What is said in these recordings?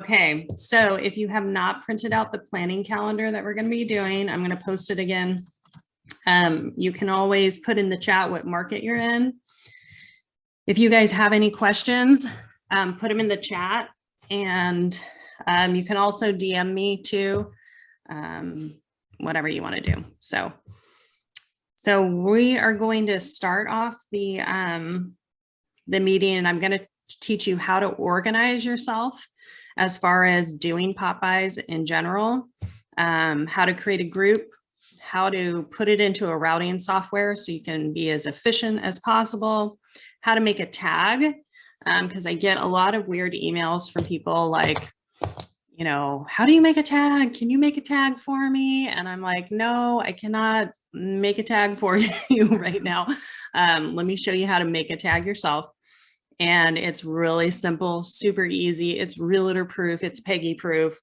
Okay, so if you have not printed out the planning calendar that we're going to be doing, I'm going to post it again. You can always put in the chat what market you're in. If you guys have any questions, put them in the chat, and you can also DM me too, whatever you want to do. So we are going to start off the meeting, and I'm going to teach you how to organize yourself as far as doing pop-bys in general, how to create a group, how to put it into a routing software so you can be as efficient as possible, how to make a tag, because I get a lot of weird emails from people like, you know, how do you make a tag? Can you make a tag for me? And I'm like, no, I cannot make a tag for you right now. Let me show you how to make a tag yourself. And it's really simple, super easy. It's realtor proof, it's Peggy proof.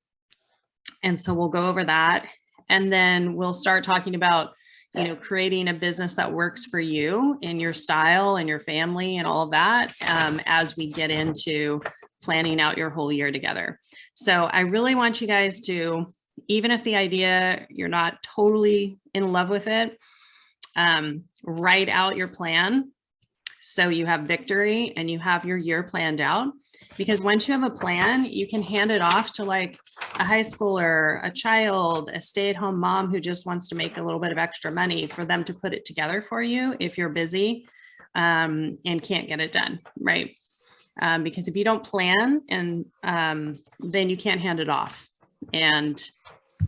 And so we'll go over that. And then we'll start talking about, you know, creating a business that works for you and your style and your family and all of that, as we get into planning out your whole year together. So I really want you guys to, even if the idea, you're not totally in love with it, write out your plan. So you have victory and you have your year planned out, because once you have a plan, you can hand it off to like a high schooler, a child, a stay-at-home mom who just wants to make a little bit of extra money, for them to put it together for you if you're busy and can't get it done, right? Because if you don't plan, and then you can't hand it off. And,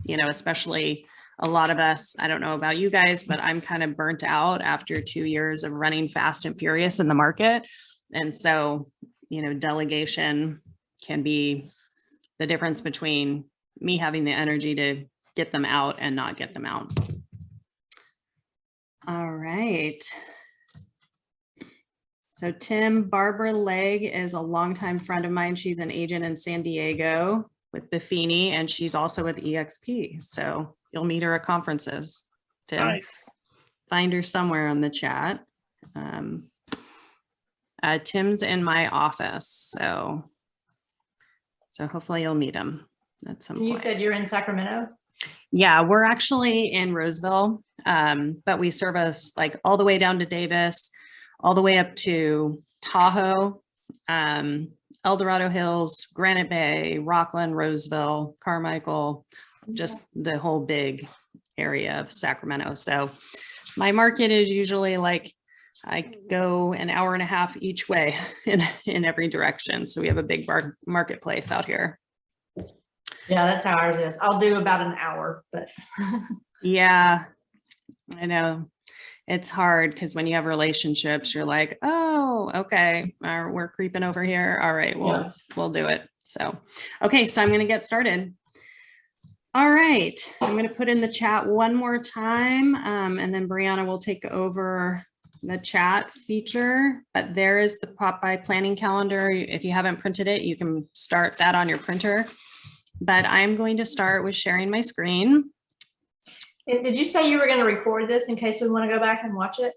you know, especially a lot of us, I don't know about you guys, but I'm kind of burnt out after 2 years of running fast and furious in the market. And so, you know, delegation can be the difference between me having the energy to get them out and not get them out. All right. So Barbara Legg is a longtime friend of mine. She's an agent in San Diego with Buffini, and she's also with EXP. So you'll meet her at conferences. Tim, nice. Find her somewhere in the chat. Tim's in my office, so hopefully you'll meet him at some point. You said you're in Sacramento? Yeah, we're actually in Roseville, but we service like all the way down to Davis, all the way up to Tahoe, El Dorado Hills, Granite Bay, Rockland, Roseville, Carmichael, just the whole big area of Sacramento. So my market is usually like, I go an hour and a half each way in every direction. So we have a big marketplace out here. Yeah, that's how ours is. I'll do about an hour, but yeah, I know. It's hard because when you have relationships, you're like, oh, okay, we're creeping over here. All right, we'll do it. So, okay, so I'm going to get started. All right, I'm going to put in the chat one more time, and then Brianna will take over the chat feature. But there is the Pop-by planning calendar. If you haven't printed it, you can start that on your printer. But I'm going to start with sharing my screen. And did you say you were going to record this in case we want to go back and watch it?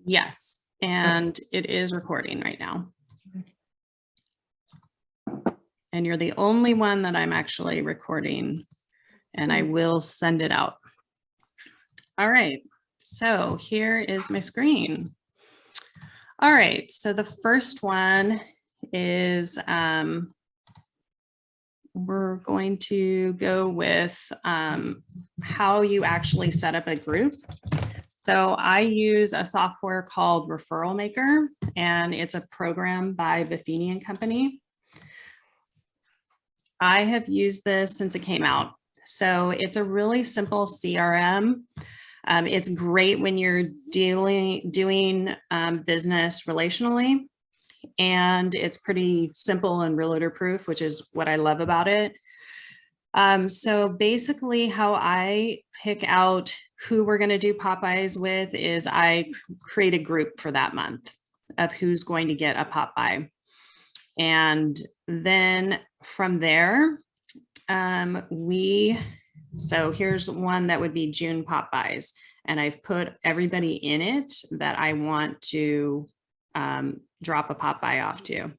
Yes, and it is recording right now. And you're the only one that I'm actually recording, and I will send it out. All right, so here is my screen. All right, so the first one is we're going to go with how you actually set up a group. So I use a software called Referral Maker, and it's a program by Buffini and Company. I have used this since it came out. So it's a really simple CRM. It's great when you're doing business relationally. And it's pretty simple and realtor proof, which is what I love about it. So basically how I pick out who we're going to do Pop-bys with is I create a group for that month of who's going to get a Pop-by. And then from there, so here's one that would be June Pop-bys. And I've put everybody in it that I want to drop a Pop-by off to.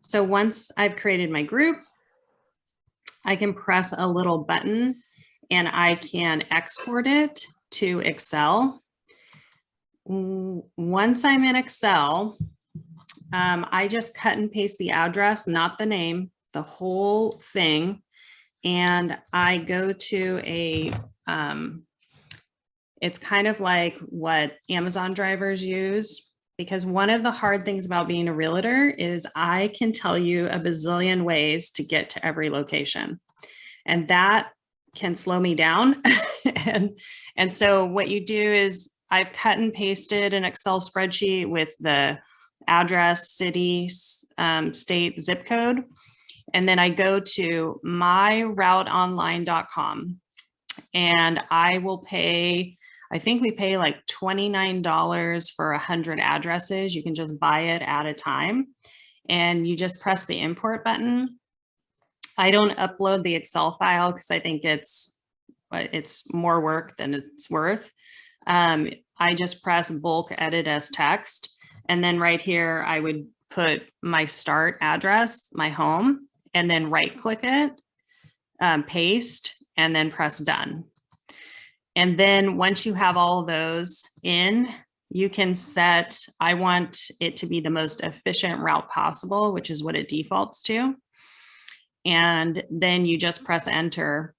So once I've created my group, I can press a little button and I can export it to Excel. Once I'm in Excel, I just cut and paste the address, not the name, the whole thing. And I go to a, it's kind of like what Amazon drivers use, because one of the hard things about being a realtor is I can tell you a bazillion ways to get to every location. And that can slow me down. and so what you do is I've cut and pasted an Excel spreadsheet with the address, city, state, zip code. And then I go to myrouteonline.com and I will pay, I think we pay like $29 for 100 addresses. You can just buy it at a time and you just press the import button. I don't upload the Excel file because I think it's more work than it's worth. I just press bulk edit as text. And then right here, I would put my start address, my home, and then right click it, paste, and then press done. And then once you have all those in, you can set, I want it to be the most efficient route possible, which is what it defaults to. And then you just press enter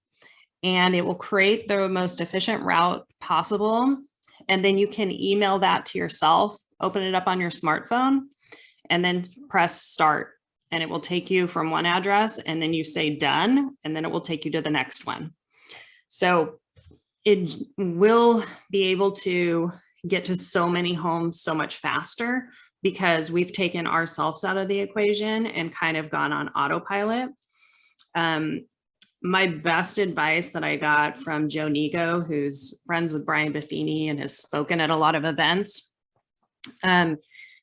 and it will create the most efficient route possible. And then you can email that to yourself, open it up on your smartphone, and then press start. And it will take you from one address and then you say done, and then it will take you to the next one. So it will be able to get to so many homes so much faster because we've taken ourselves out of the equation and kind of gone on autopilot. My best advice that I got from Joe Nigo, who's friends with Brian Buffini and has spoken at a lot of events,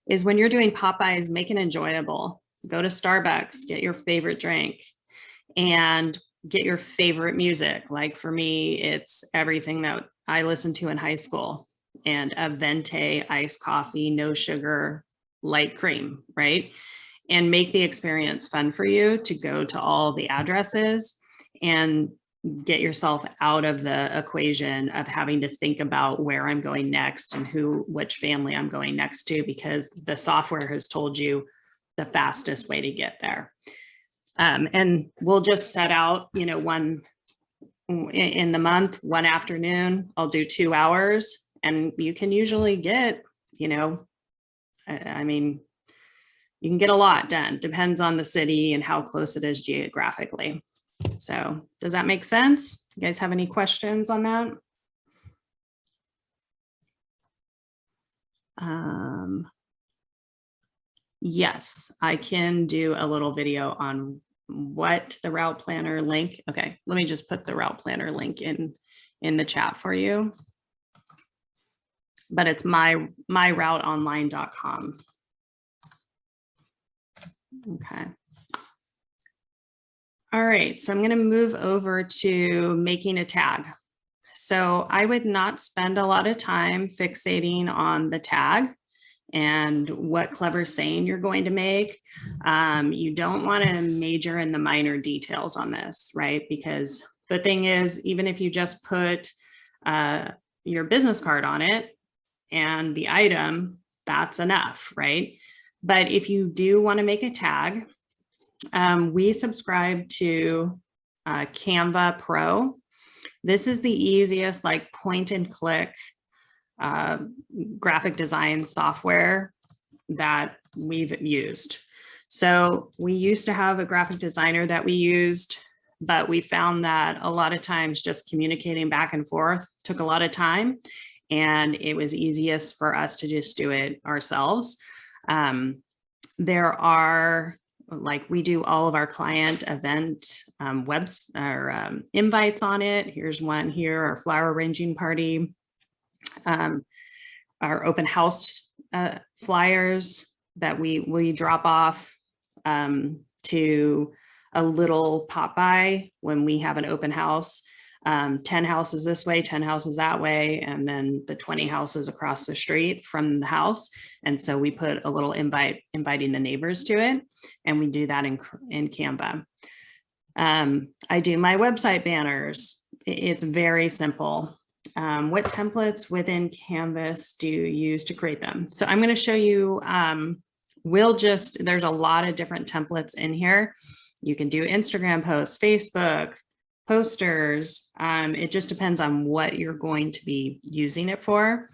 is when you're doing Pop-bys, make it enjoyable. Go to Starbucks, get your favorite drink, and get your favorite music. Like for me, it's everything that I listened to in high school, and a venti iced coffee, no sugar, light cream, right? And make the experience fun for you to go to all the addresses and get yourself out of the equation of having to think about where I'm going next and which family I'm going next to, because the software has told you the fastest way to get there. And we'll just set out, one in the month, one afternoon, I'll do 2 hours, and you can usually get, I mean, you can get a lot done. Depends on the city and how close it is geographically. So does that make sense? You guys have any questions on that? Yes, I can do a little video on what the route planner link. Okay, let me just put the route planner link in the chat for you. But it's myrouteonline.com. Okay. All right, so I'm going to move over to making a tag. So I would not spend a lot of time fixating on the tag and what clever saying you're going to make. You don't want to major in the minor details on this, right? Because the thing is, even if you just put your business card on it and the item, that's enough, right? But if you do want to make a tag, we subscribe to Canva Pro. This is the easiest, like point and click graphic design software that we've used. So we used to have a graphic designer that we used, but we found that a lot of times just communicating back and forth took a lot of time, and it was easiest for us to just do it ourselves. There are, like, we do all of our client event invites on it. Here's one here, our flower arranging party, our open house flyers that we drop off to a little pop-by when we have an open house. 10 houses this way, 10 houses that way, and then the 20 houses across the street from the house. And so we put a little invite inviting the neighbors to it, and we do that in Canva. I do my website banners. It's very simple. What templates within Canvas do you use to create them? So I'm going to show you, there's a lot of different templates in here. You can do Instagram posts, Facebook, posters. It just depends on what you're going to be using it for.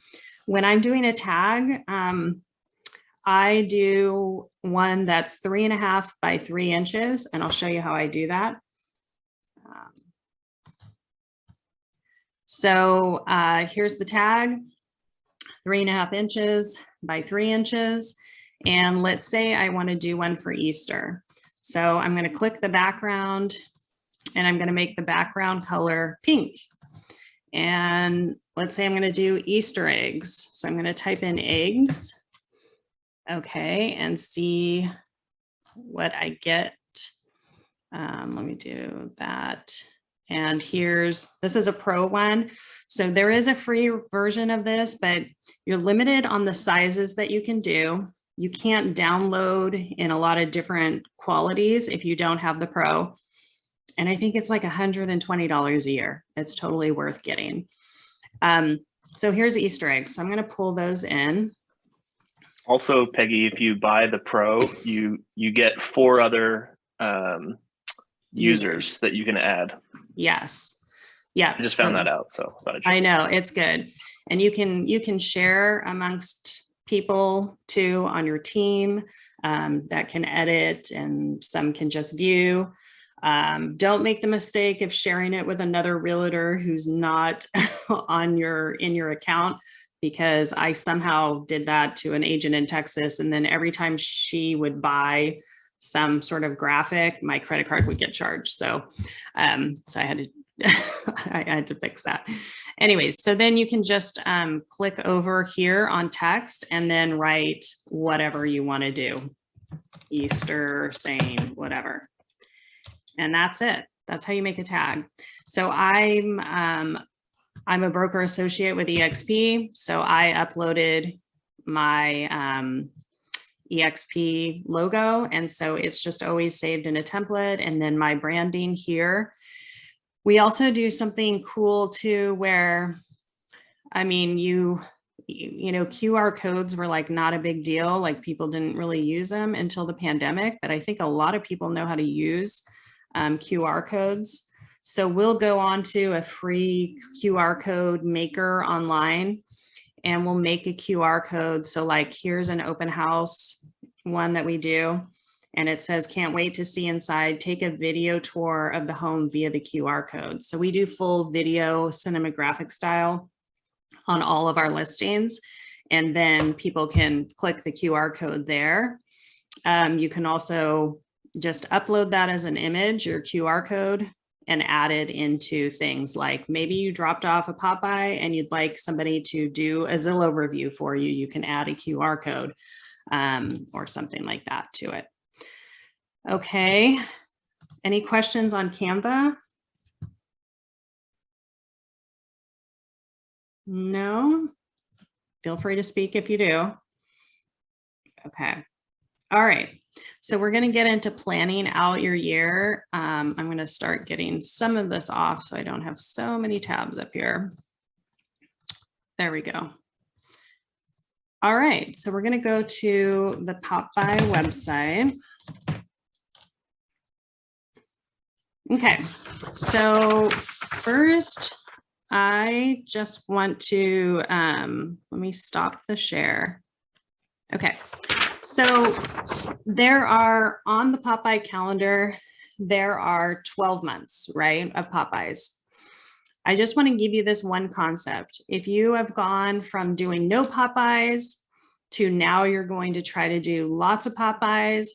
When I'm doing a tag, I do one that's 3.5 by 3 inches, and I'll show you how I do that. So here's the tag, 3.5 inches by 3 inches. And let's say I want to do one for Easter. So I'm going to click the background and I'm going to make the background color pink. And let's say I'm going to do Easter eggs. So I'm going to type in eggs. Okay, and see what I get. Let me do that. And this is a pro one. So there is a free version of this, but you're limited on the sizes that you can do. You can't download in a lot of different qualities if you don't have the pro. And I think it's like $120 a year. It's totally worth getting. So here's Easter eggs. So I'm going to pull those in. Also, Peggy, if you buy the pro, you get 4 other users that you can add. Yes. Yeah. I just found that out. So I know it's good. And you can share amongst people too on your team that can edit, and some can just view. Don't make the mistake of sharing it with another realtor who's not in your account, because I somehow did that to an agent in Texas. And then every time she would buy some sort of graphic, my credit card would get charged. So, so I had to, I had to fix that. Anyways, so then you can just click over here on text and then write whatever you want to do. Easter, saying whatever. And that's it. That's how you make a tag. So I'm a broker associate with EXP. So I uploaded my EXP logo. And so it's just always saved in a template. And then my branding here. We also do something cool too, where, I mean, you know, QR codes were like not a big deal. Like people didn't really use them until the pandemic, but I think a lot of people know how to use QR codes. So we'll go on to a free QR code maker online, and we'll make a QR code. So like, here's an open house one that we do, and it says, can't wait to see inside, take a video tour of the home via the QR code. So we do full video cinematographic style on all of our listings. And then people can click the QR code there. You can also just upload that as an image, your QR code, and add it into things like maybe you dropped off a Pop-by and you'd like somebody to do a Zillow review for you. You can add a QR code or something like that to it. Okay. Any questions on Canva? No? Feel free to speak if you do. Okay. All right. So we're going to get into planning out your year. I'm going to start getting some of this off so I don't have so many tabs up here. There we go. All right. So we're going to go to the Pop-by website. Okay. So first, I just want to, let me stop the share. Okay. So there are, on the Pop-by calendar, there are 12 months, right, of Pop-bys. I just want to give you this one concept. If you have gone from doing no Pop-bys to now you're going to try to do lots of Pop-bys,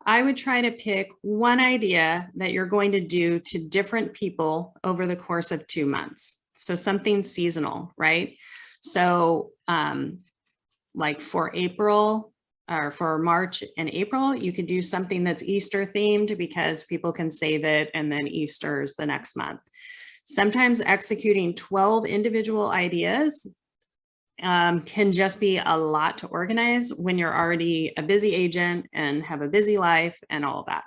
I would try to pick one idea that you're going to do to different people over the course of 2 months. So something seasonal, right? So like for April, or for March and April, you could do something that's Easter themed because people can save it and then Easter is the next month. Sometimes executing 12 individual ideas can just be a lot to organize when you're already a busy agent and have a busy life and all of that.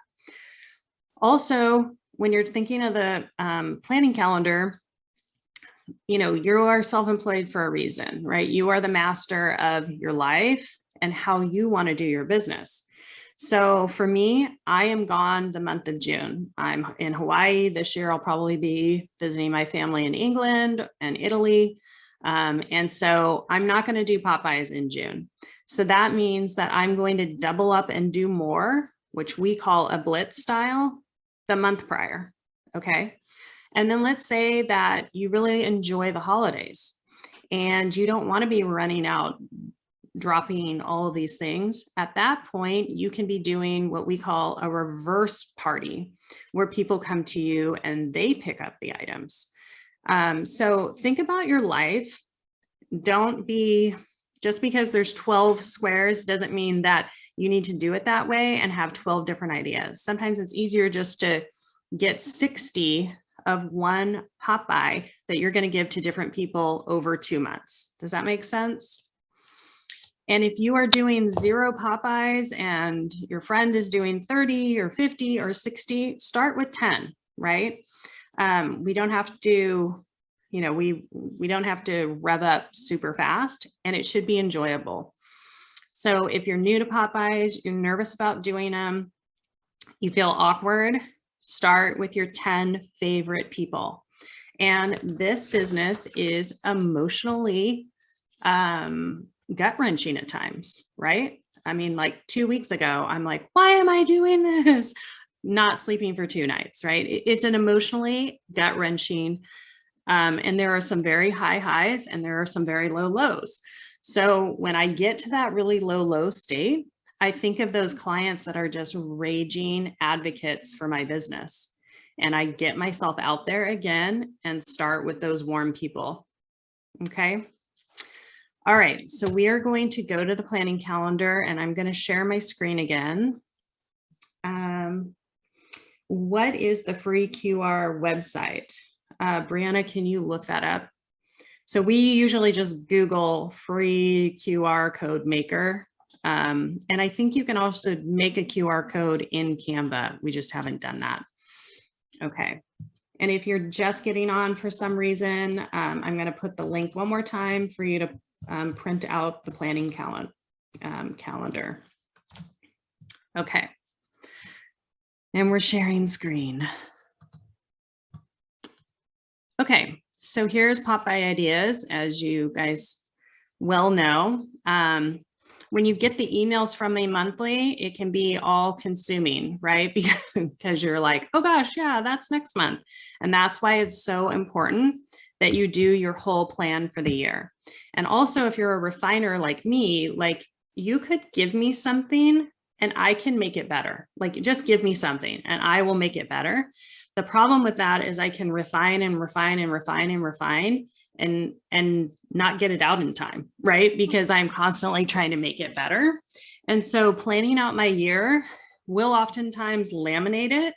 Also, when you're thinking of the planning calendar, you know, you are self-employed for a reason, right? You are the master of your life and how you want to do your business. So for me, I am gone the month of June. I'm in Hawaii this year. I'll probably be visiting my family in England and Italy. And so I'm not going to do Pop-bys in June. So that means that I'm going to double up and do more, which we call a blitz style, the month prior. Okay. And then let's say that you really enjoy the holidays and you don't want to be running out, dropping all of these things. At that point, you can be doing what we call a reverse party, where people come to you and they pick up the items. So think about your life. Don't be, just because there's 12 squares doesn't mean that you need to do it that way and have 12 different ideas. Sometimes it's easier just to get 60 of one Pop-by that you're going to give to different people over 2 months. Does that make sense? And if you are doing 0 Pop-bys and your friend is doing 30 or 50 or 60, start with 10, right? We don't have to, you know, we don't have to rev up super fast, and it should be enjoyable. So if you're new to Pop-bys, you're nervous about doing them, you feel awkward, start with your 10 favorite people. And this business is emotionally gut-wrenching at times, right? I mean, like 2 weeks ago, I'm like, why am I doing this? Not sleeping for 2 nights, right? It's an emotionally gut-wrenching, and there are some very high highs and there are some very low lows. So when I get to that really low state, I think of those clients that are just raging advocates for my business. And I get myself out there again and start with those warm people. Okay. All right. So we are going to go to the planning calendar and I'm going to share my screen again. What is the free QR website? Brianna, can you look that up? So we usually just Google free QR code maker. And I think you can also make a QR code in Canva. We just haven't done that. Okay. And if you're just getting on for some reason, I'm going to put the link one more time for you to print out the planning calendar. Okay. And we're sharing screen. Okay. So here's Pop-by ideas, as you guys well know. When you get the emails from me monthly, it can be all consuming, right? Because you're like, oh gosh, yeah, that's next month. And that's why it's so important that you do your whole plan for the year. And also, if you're a refiner like me, like you could give me something and I can make it better. Like just give me something and I will make it better. The problem with that is I can refine and refine and refine and refine and not get it out in time, right? Because I'm constantly trying to make it better. And so planning out my year will oftentimes laminate it.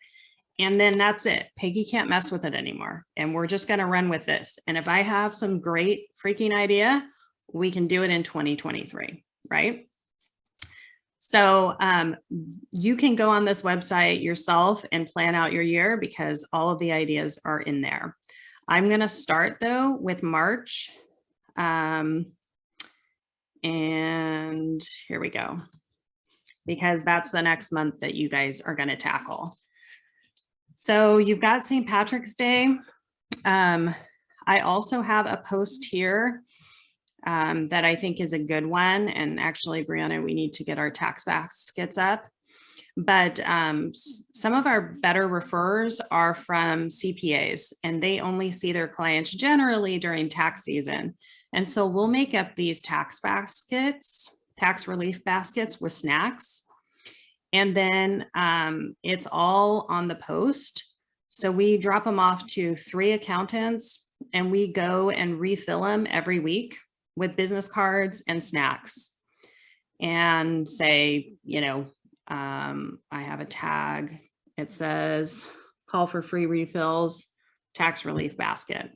And then that's it. Peggy can't mess with it anymore. And we're just going to run with this. And if I have some great freaking idea, we can do it in 2023, right? So you can go on this website yourself and plan out your year because all of the ideas are in there. I'm going to start though with March. And here we go, because that's the next month that you guys are going to tackle. So you've got St. Patrick's Day. I also have a post here that I think is a good one. And actually, Brianna, we need to get our tax baskets up. But some of our better referrers are from CPAs, and they only see their clients generally during tax season. And so we'll make up these tax baskets, tax relief baskets with snacks. And then it's all on the post. So we drop them off to 3 accountants and we go and refill them every week with business cards and snacks and say, you know, I have a tag. It says call for free refills, tax relief basket.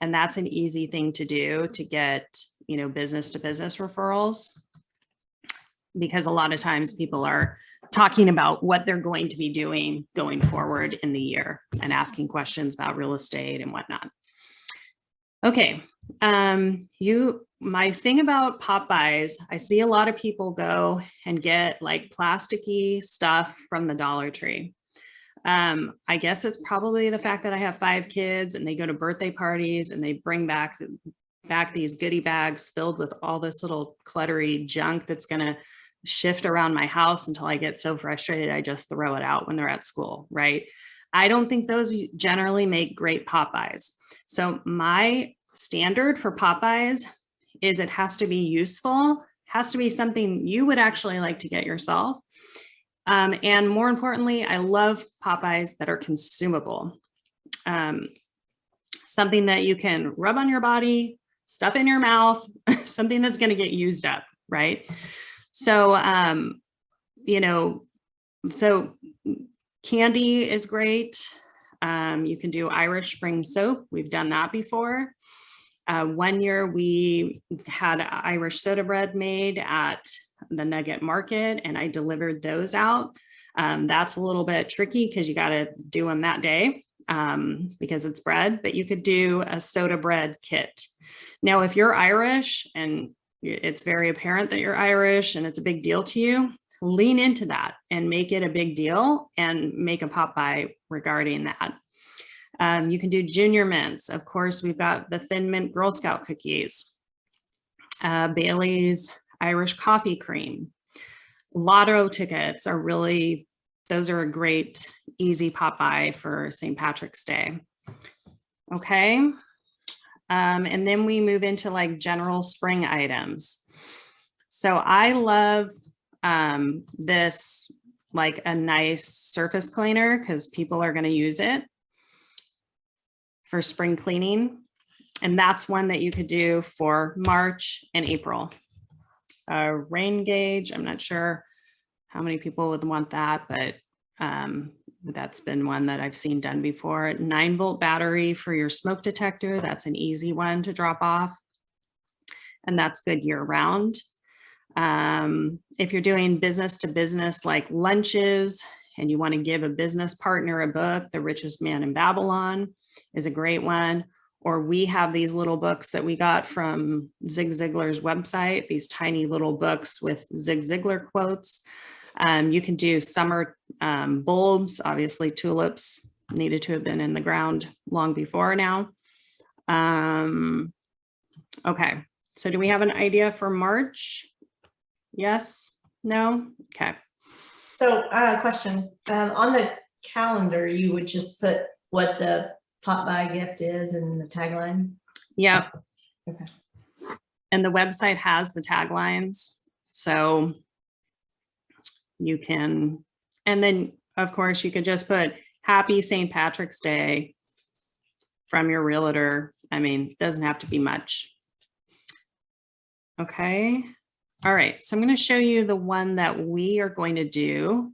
And that's an easy thing to do to get, you know, business to business referrals, because a lot of times people are talking about what they're going to be doing going forward in the year and asking questions about real estate and whatnot. Okay, my thing about Pop-bys, I see a lot of people go and get like plasticky stuff from the Dollar Tree. I guess it's probably the fact that I have 5 kids and they go to birthday parties and they bring back these goodie bags filled with all this little cluttery junk that's going to shift around my house until I get so frustrated I just throw it out when they're at school, right? I don't think those generally make great Pop-bys. So my standard for Pop-bys is it has to be useful, has to be something you would actually like to get yourself. And more importantly, I love Pop-bys that are consumable. Something that you can rub on your body, stuff in your mouth, something that's going to get used up, right? So, so candy is great. You can do Irish Spring soap. We've done that before. One year we had Irish soda bread made at the Nugget Market and I delivered those out. That's a little bit tricky because you got to do them that day because it's bread, but you could do a soda bread kit. Now, if you're Irish and it's very apparent that you're Irish and it's a big deal to you, lean into that and make it a big deal and make a Pop-by regarding that. You can do junior mints. Of course, we've got the Thin Mint Girl Scout cookies, Bailey's Irish coffee cream. Lotto tickets are really, those are a great, easy Pop-by for St. Patrick's Day. Okay. And then we move into like general spring items. So I love this, like a nice surface cleaner because people are going to use it for spring cleaning. And that's one that you could do for March and April. Rain gauge, I'm not sure how many people would want that, but that's been one that I've seen done before. 9-volt battery for your smoke detector. That's an easy one to drop off. And that's good year round. If you're doing business to business like lunches and you want to give a business partner a book, The Richest Man in Babylon is a great one. Or we have these little books that we got from Zig Ziglar's website, these tiny little books with Zig Ziglar quotes. You can do summer bulbs. Obviously, tulips needed to have been in the ground long before now. Okay, so do we have an idea for March? Yes? No? Okay. So question, on the calendar, you would just put what the Pop-by gift is and the tagline? Yep. Okay. And the website has the taglines. So you can, and then of course you could just put Happy St. Patrick's Day from your realtor. I mean, it doesn't have to be much. Okay. All right. So I'm going to show you the one that we are going to do.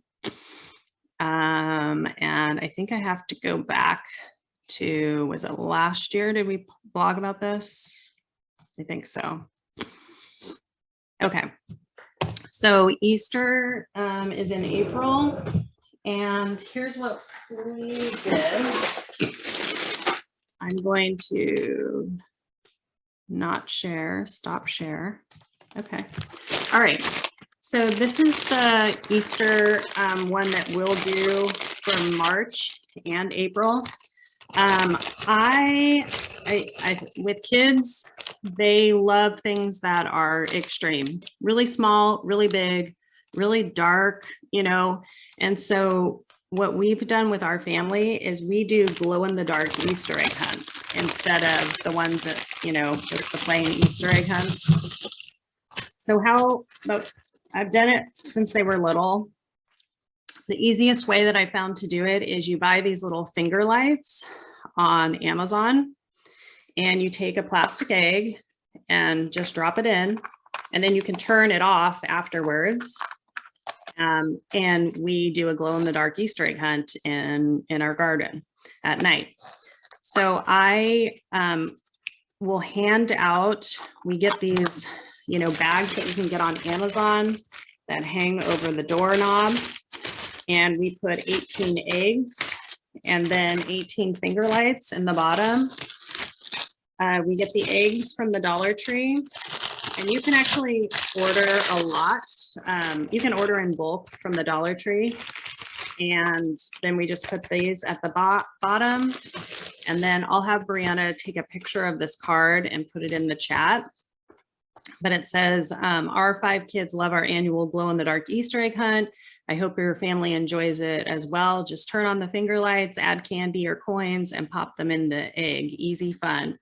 And I think I have to go back to, was it last year? Did we blog about this? I think so. Okay. So Easter is in April, and here's what we did. I'm going to not share, stop share. Okay. All right. So this is the Easter one that we'll do for March and April. With kids, they love things that are extreme, really small, really big, really dark, you know. And so what we've done with our family is we do glow in the dark Easter egg hunts instead of the ones that, you know, just the plain Easter egg hunts. So I've done it since they were little. The easiest way that I found to do it is you buy these little finger lights on Amazon, and you take a plastic egg and just drop it in, and then you can turn it off afterwards. And we do a glow in the dark Easter egg hunt in our garden at night. So I will hand out, we get these, you know, bags that you can get on Amazon that hang over the doorknob. and we put 18 eggs and then 18 finger lights in the bottom. We get the eggs from the Dollar Tree, and you can actually order a lot. You can order in bulk from the Dollar Tree, and then we just put these at the bottom, and then I'll have Brianna take a picture of this card and put it in the chat. But it says, our 5 kids love our annual glow-in-the-dark Easter egg hunt. I hope your family enjoys it as well. Just turn on the finger lights, add candy or coins, and pop them in the egg. Easy fun.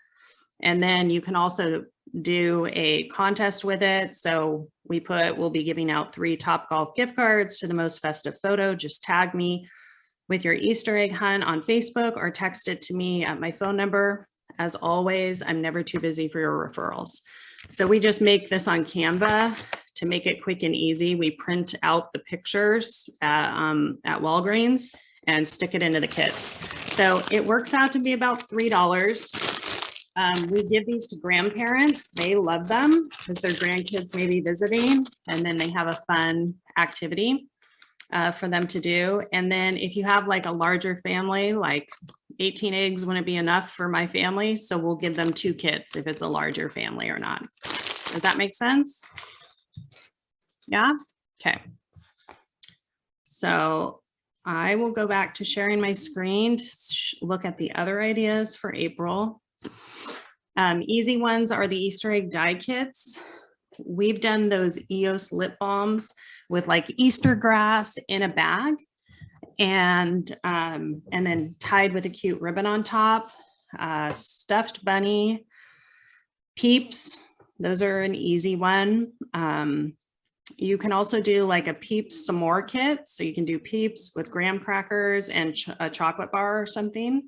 And then you can also do a contest with it. So we'll be giving out 3 Topgolf gift cards to the most festive photo. Just tag me with your Easter egg hunt on Facebook or text it to me at my phone number. As always, I'm never too busy for your referrals. So we just make this on Canva to make it quick and easy. We print out the pictures at Walgreens and stick it into the kits. So it works out to be about $3. We give these to grandparents. They love them because their grandkids may be visiting, and then they have a fun activity for them to do. And then if you have like a larger family, like 18 eggs wouldn't be enough for my family, so we'll give them 2 kits if it's a larger family or not. Does that make sense? Yeah? Okay. So I will go back to sharing my screen to look at the other ideas for April. Easy ones are the Easter egg die kits. We've done those EOS lip balms with like Easter grass in a bag, and then tied with a cute ribbon on top. Stuffed bunny, Peeps. Those are an easy one. You can also do like a Peeps s'more kit. So you can do Peeps with graham crackers and a chocolate bar or something.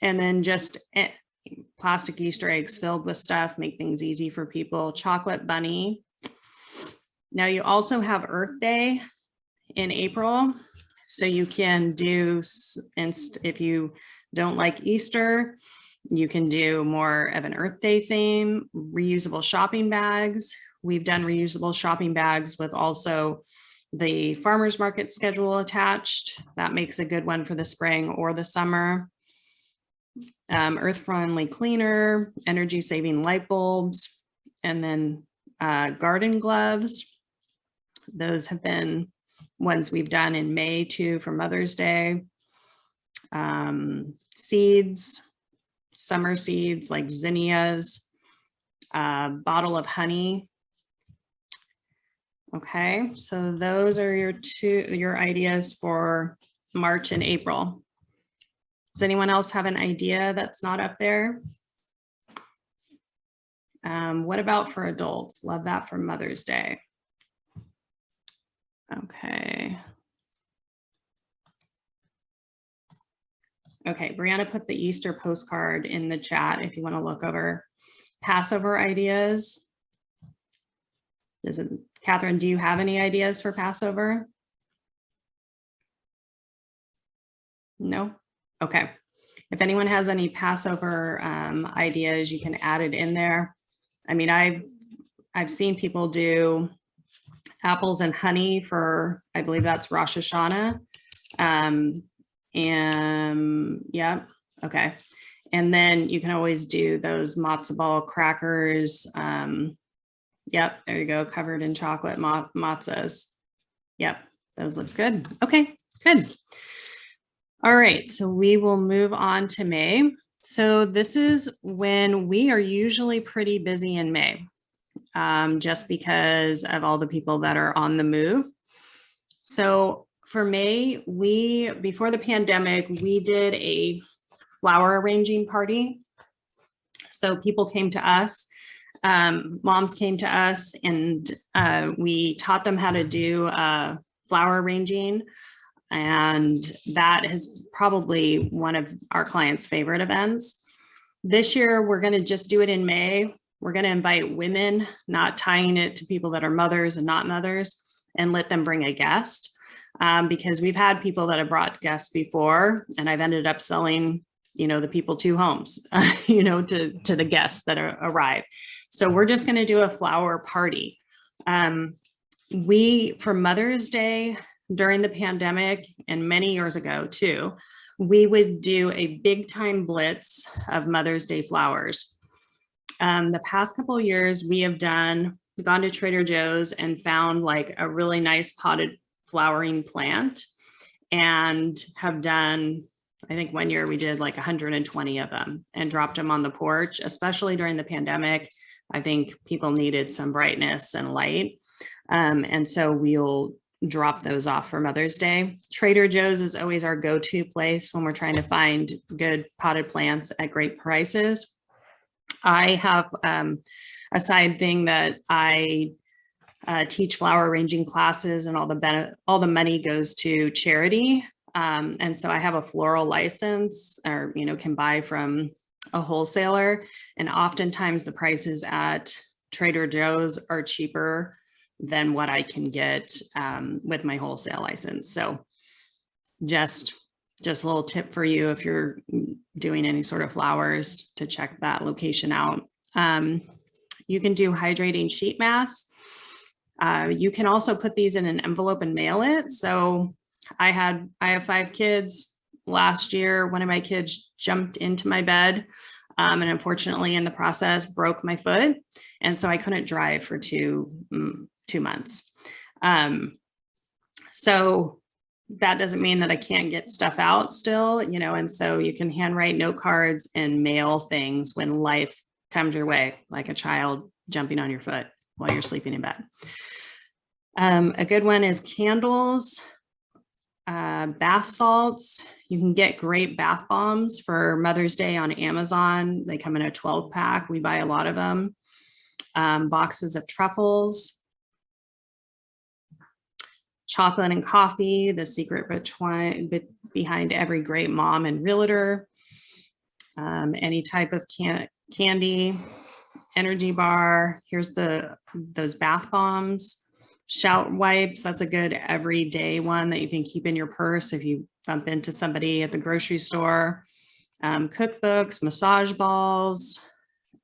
And then just plastic Easter eggs filled with stuff, make things easy for people. Chocolate bunny. Now you also have Earth Day in April. So you can do, if you don't like Easter, you can do more of an Earth Day theme. Reusable shopping bags. We've done reusable shopping bags with also the farmer's market schedule attached. That makes a good one for the spring or the summer. Earth-friendly cleaner, energy-saving light bulbs, and then garden gloves. Those have been ones we've done in May too for Mother's Day. Seeds, summer seeds like zinnias, bottle of honey. Okay, so those are your ideas for March and April. Does anyone else have an idea that's not up there? What about for adults? Love that for Mother's Day. Okay. Okay, Brianna put the Easter postcard in the chat if you want to look over Passover ideas. Catherine, do you have any ideas for Passover? No? Okay. If anyone has any Passover ideas, you can add it in there. I mean, I've seen people do apples and honey for, I believe that's Rosh Hashanah. And yeah, okay. And then you can always do those matzo ball crackers. Yep, there you go, covered in chocolate matzahs. Yep, those look good. Okay, good. All right, so we will move on to May. So this is when we are usually pretty busy in May, just because of all the people that are on the move. So for May, before the pandemic, we did a flower arranging party. So people came to us, moms came to us, and we taught them how to do flower arranging. And that is probably one of our clients' favorite events. This year, we're going to just do it in May. We're going to invite women, not tying it to people that are mothers and not mothers, and let them bring a guest. Because we've had people that have brought guests before, and I've ended up selling, the people 2 homes, to the guests that arrive. So we're just going to do a flower party. For Mother's Day, during the pandemic and many years ago too, we would do a big time blitz of Mother's Day flowers. The past couple of years, we have gone to Trader Joe's and found like a really nice potted flowering plant, and have done, I think one year we did like 120 of them and dropped them on the porch, especially during the pandemic. I think people needed some brightness and light. And so we'll drop those off for Mother's Day. Trader Joe's is always our go-to place when we're trying to find good potted plants at great prices. I have a side thing that I teach flower arranging classes, and all the money goes to charity. And so I have a floral license, or, can buy from a wholesaler. And oftentimes the prices at Trader Joe's are cheaper than what I can get with my wholesale license. So just a little tip for you if you're doing any sort of flowers, to check that location out. You can do hydrating sheet masks. You can also put these in an envelope and mail it. So I have 5 kids. Last year, one of my kids jumped into my bed, and unfortunately in the process broke my foot. And so I couldn't drive for two months. So that doesn't mean that I can't get stuff out still, and so you can handwrite note cards and mail things when life comes your way, like a child jumping on your foot while you're sleeping in bed. A good one is candles, bath salts. You can get great bath bombs for Mother's Day on Amazon. They come in a 12 pack. We buy a lot of them. Boxes of truffles, chocolate and coffee, the secret behind every great mom and realtor. Any type of candy, energy bar. Here's those bath bombs. Shout wipes, that's a good everyday one that you can keep in your purse if you bump into somebody at the grocery store. Cookbooks, massage balls.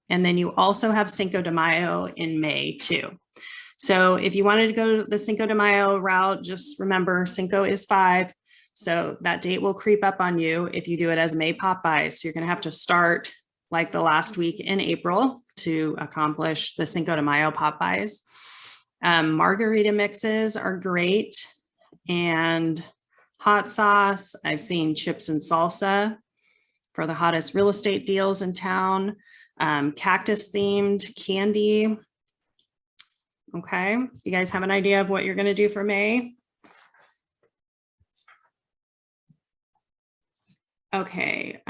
And then you also have Cinco de Mayo in May too. So if you wanted to go the Cinco de Mayo route, just remember Cinco is 5. So that date will creep up on you if you do it as May Pop-bys. So you're going to have to start like the last week in April to accomplish the Cinco de Mayo Pop-bys. Margarita mixes are great, and hot sauce. I've seen chips and salsa for the hottest real estate deals in town. Cactus themed candy. Okay, you guys have an idea of what you're going to do for May? Okay,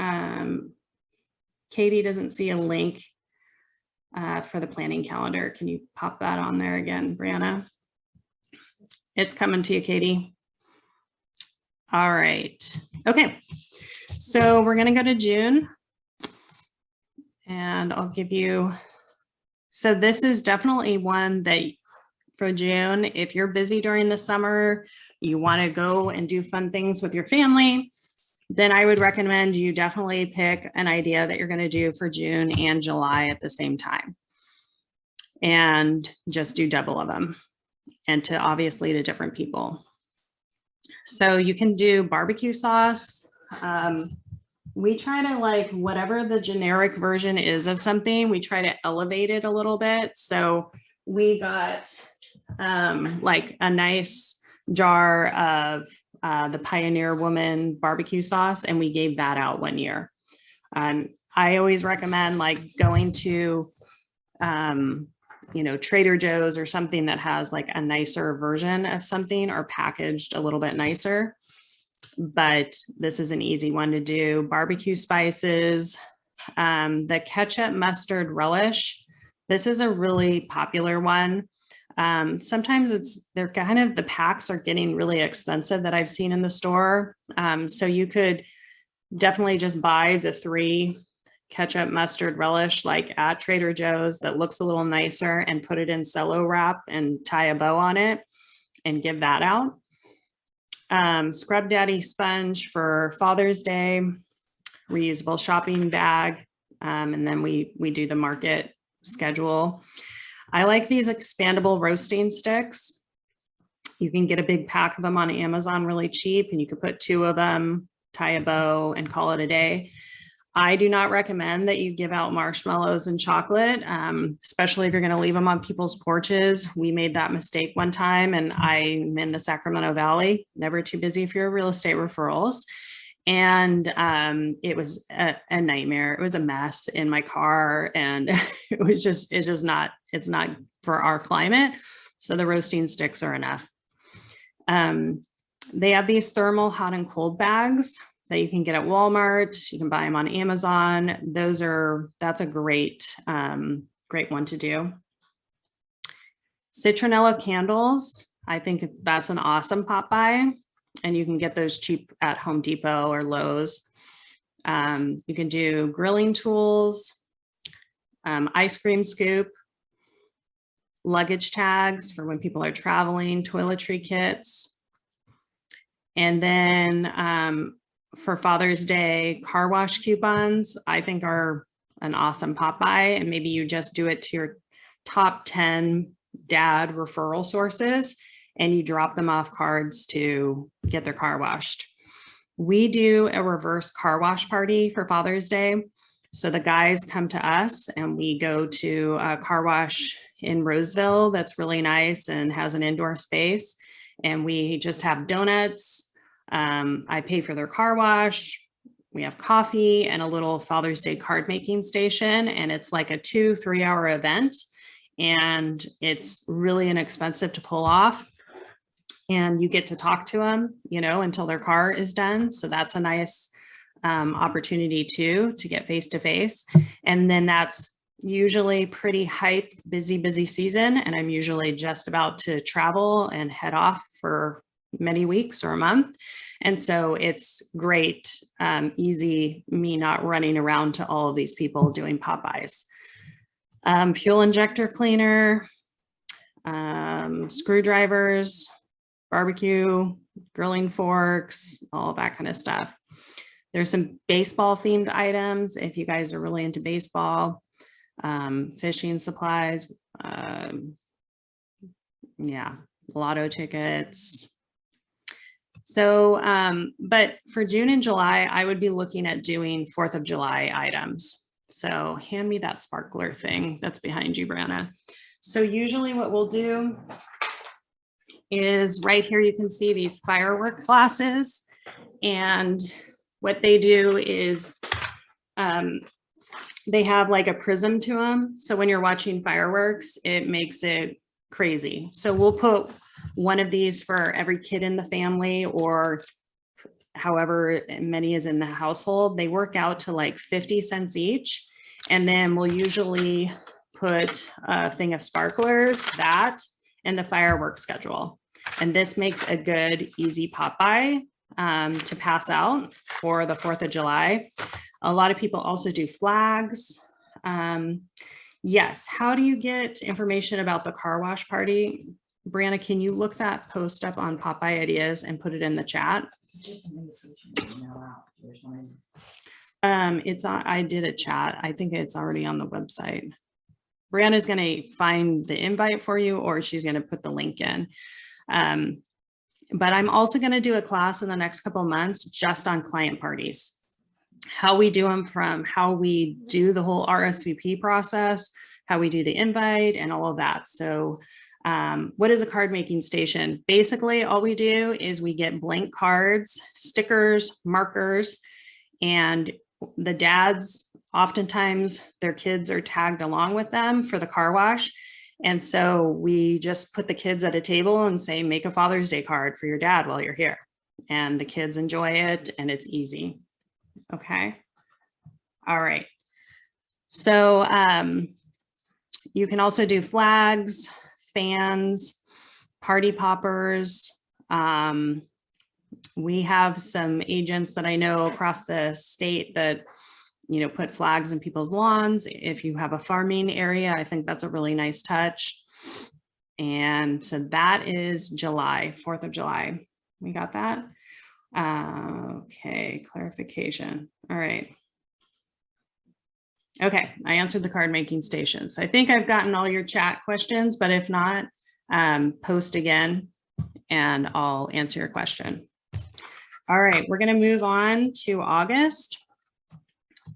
Katie doesn't see a link for the planning calendar. Can you pop that on there again, Brianna? It's coming to you, Katie. All right. Okay. So we're going to go to June, and I'll give you, so this is definitely one that for June, if you're busy during the summer, you want to go and do fun things with your family, then I would recommend you definitely pick an idea that you're going to do for June and July at the same time, and just do double of them, and obviously to different people. So you can do barbecue sauce. We try to, like, whatever the generic version is of something, we try to elevate it a little bit. So we got like a nice jar of the Pioneer Woman barbecue sauce, and we gave that out one year. I always recommend like going to, Trader Joe's or something that has like a nicer version of something, or packaged a little bit nicer. But this is an easy one to do. Barbecue spices, the ketchup mustard relish. This is a really popular one. Sometimes the packs are getting really expensive that I've seen in the store. So you could definitely just buy the 3 ketchup mustard relish like at Trader Joe's that looks a little nicer, and put it in cello wrap and tie a bow on it and give that out. Scrub Daddy sponge for Father's Day, reusable shopping bag. And then we do the market schedule. I like these expandable roasting sticks. You can get a big pack of them on Amazon really cheap, and you could put 2 of them, tie a bow, and call it a day. I do not recommend that you give out marshmallows and chocolate, especially if you're going to leave them on people's porches. We made that mistake one time, and I'm in the Sacramento Valley, never too busy for your real estate referrals. And it was a nightmare. It was a mess in my car, and it's just not, it's not for our climate. So the roasting sticks are enough. They have these thermal hot and cold bags that you can get at Walmart. You can buy them on Amazon. That's a great one to do. Citronella candles. I think that's an awesome pop by, and you can get those cheap at Home Depot or Lowe's. You can do grilling tools, ice cream scoop, luggage tags for when people are traveling, toiletry kits. And then for Father's Day, car wash coupons, I think are an awesome pop by. And maybe you just do it to your top 10 dad referral sources, and you drop them off cards to get their car washed. We do a reverse car wash party for Father's Day. So the guys come to us, and we go to a car wash in Roseville that's really nice and has an indoor space. And we just have donuts. I pay for their car wash. We have coffee and a little Father's Day card making station. And it's like a 2-3 hour event. And it's really inexpensive to pull off. And you get to talk to them, until their car is done. So that's a nice opportunity too, to get face to face. And then that's usually pretty hype, busy season. And I'm usually just about to travel and head off for many weeks or a month. And so it's great, easy, me not running around to all of these people doing Pop-bys. Fuel injector cleaner, screwdrivers, barbecue, grilling forks, all that kind of stuff. There's some baseball themed items if you guys are really into baseball, fishing supplies, lotto tickets. So, but for June and July, I would be looking at doing 4th of July items. So hand me that sparkler thing that's behind you, Brianna. So usually what we'll do is right here, you can see these firework glasses, and what they do is they have like a prism to them. So when you're watching fireworks, it makes it crazy. So we'll put one of these for every kid in the family, or however many is in the household. They work out to like 50 cents each. And then we'll usually put a thing of sparklers, that, and the fireworks schedule. And this makes a good, easy pop by to pass out for the 4th of July. A lot of people also do flags. Yes, how do you get information about the car wash party? Brianna, can you look that post up on Pop-by Ideas and put it in the chat? Just an invitation to mail out. There's one. It's on, I did a chat. I think it's already on the website. Brianna's going to find the invite for you, or she's going to put the link in. But I'm also going to do a class in the next couple of months just on client parties, how we do them, from how we do the whole RSVP process, how we do the invite and all of that. So what is a card making station? Basically, all we do is we get blank cards, stickers, markers, and the dads, oftentimes their kids are tagged along with them for the car wash. And so we just put the kids at a table and say, make a Father's Day card for your dad while you're here. And the kids enjoy it, and it's easy. Okay. All right. So you can also do flags, fans, party poppers. We have some agents that I know across the state that, put flags in people's lawns. If you have a farming area, I think that's a really nice touch. And so that is July, 4th of July. We got that? Okay, clarification. All right. Okay, I answered the card making stations. I think I've gotten all your chat questions, but if not, post again and I'll answer your question. All right, we're going to move on to August.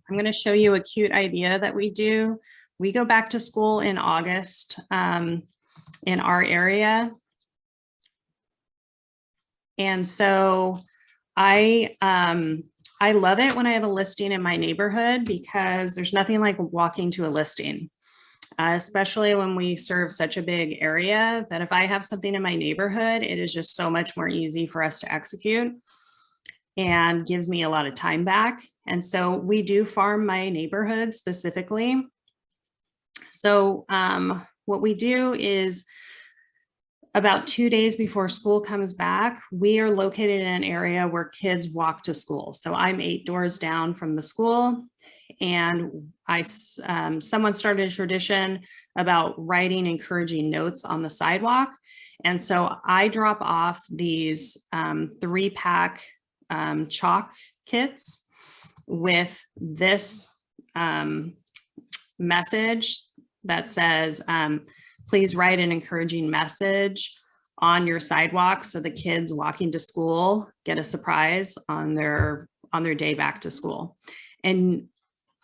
I'm going to show you a cute idea that we do. We go back to school in August in our area. And so I love it when I have a listing in my neighborhood because there's nothing like walking to a listing, especially when we serve such a big area that if I have something in my neighborhood, it is just so much more easy for us to execute and gives me a lot of time back. And so we do farm my neighborhood specifically. So what we do is about 2 days before school comes back, we are located in an area where kids walk to school. So I'm 8 doors down from the school, and someone started a tradition about writing encouraging notes on the sidewalk. And so I drop off these 3-pack chalk kits with this message that says, please write an encouraging message on your sidewalk so the kids walking to school get a surprise on their day back to school. And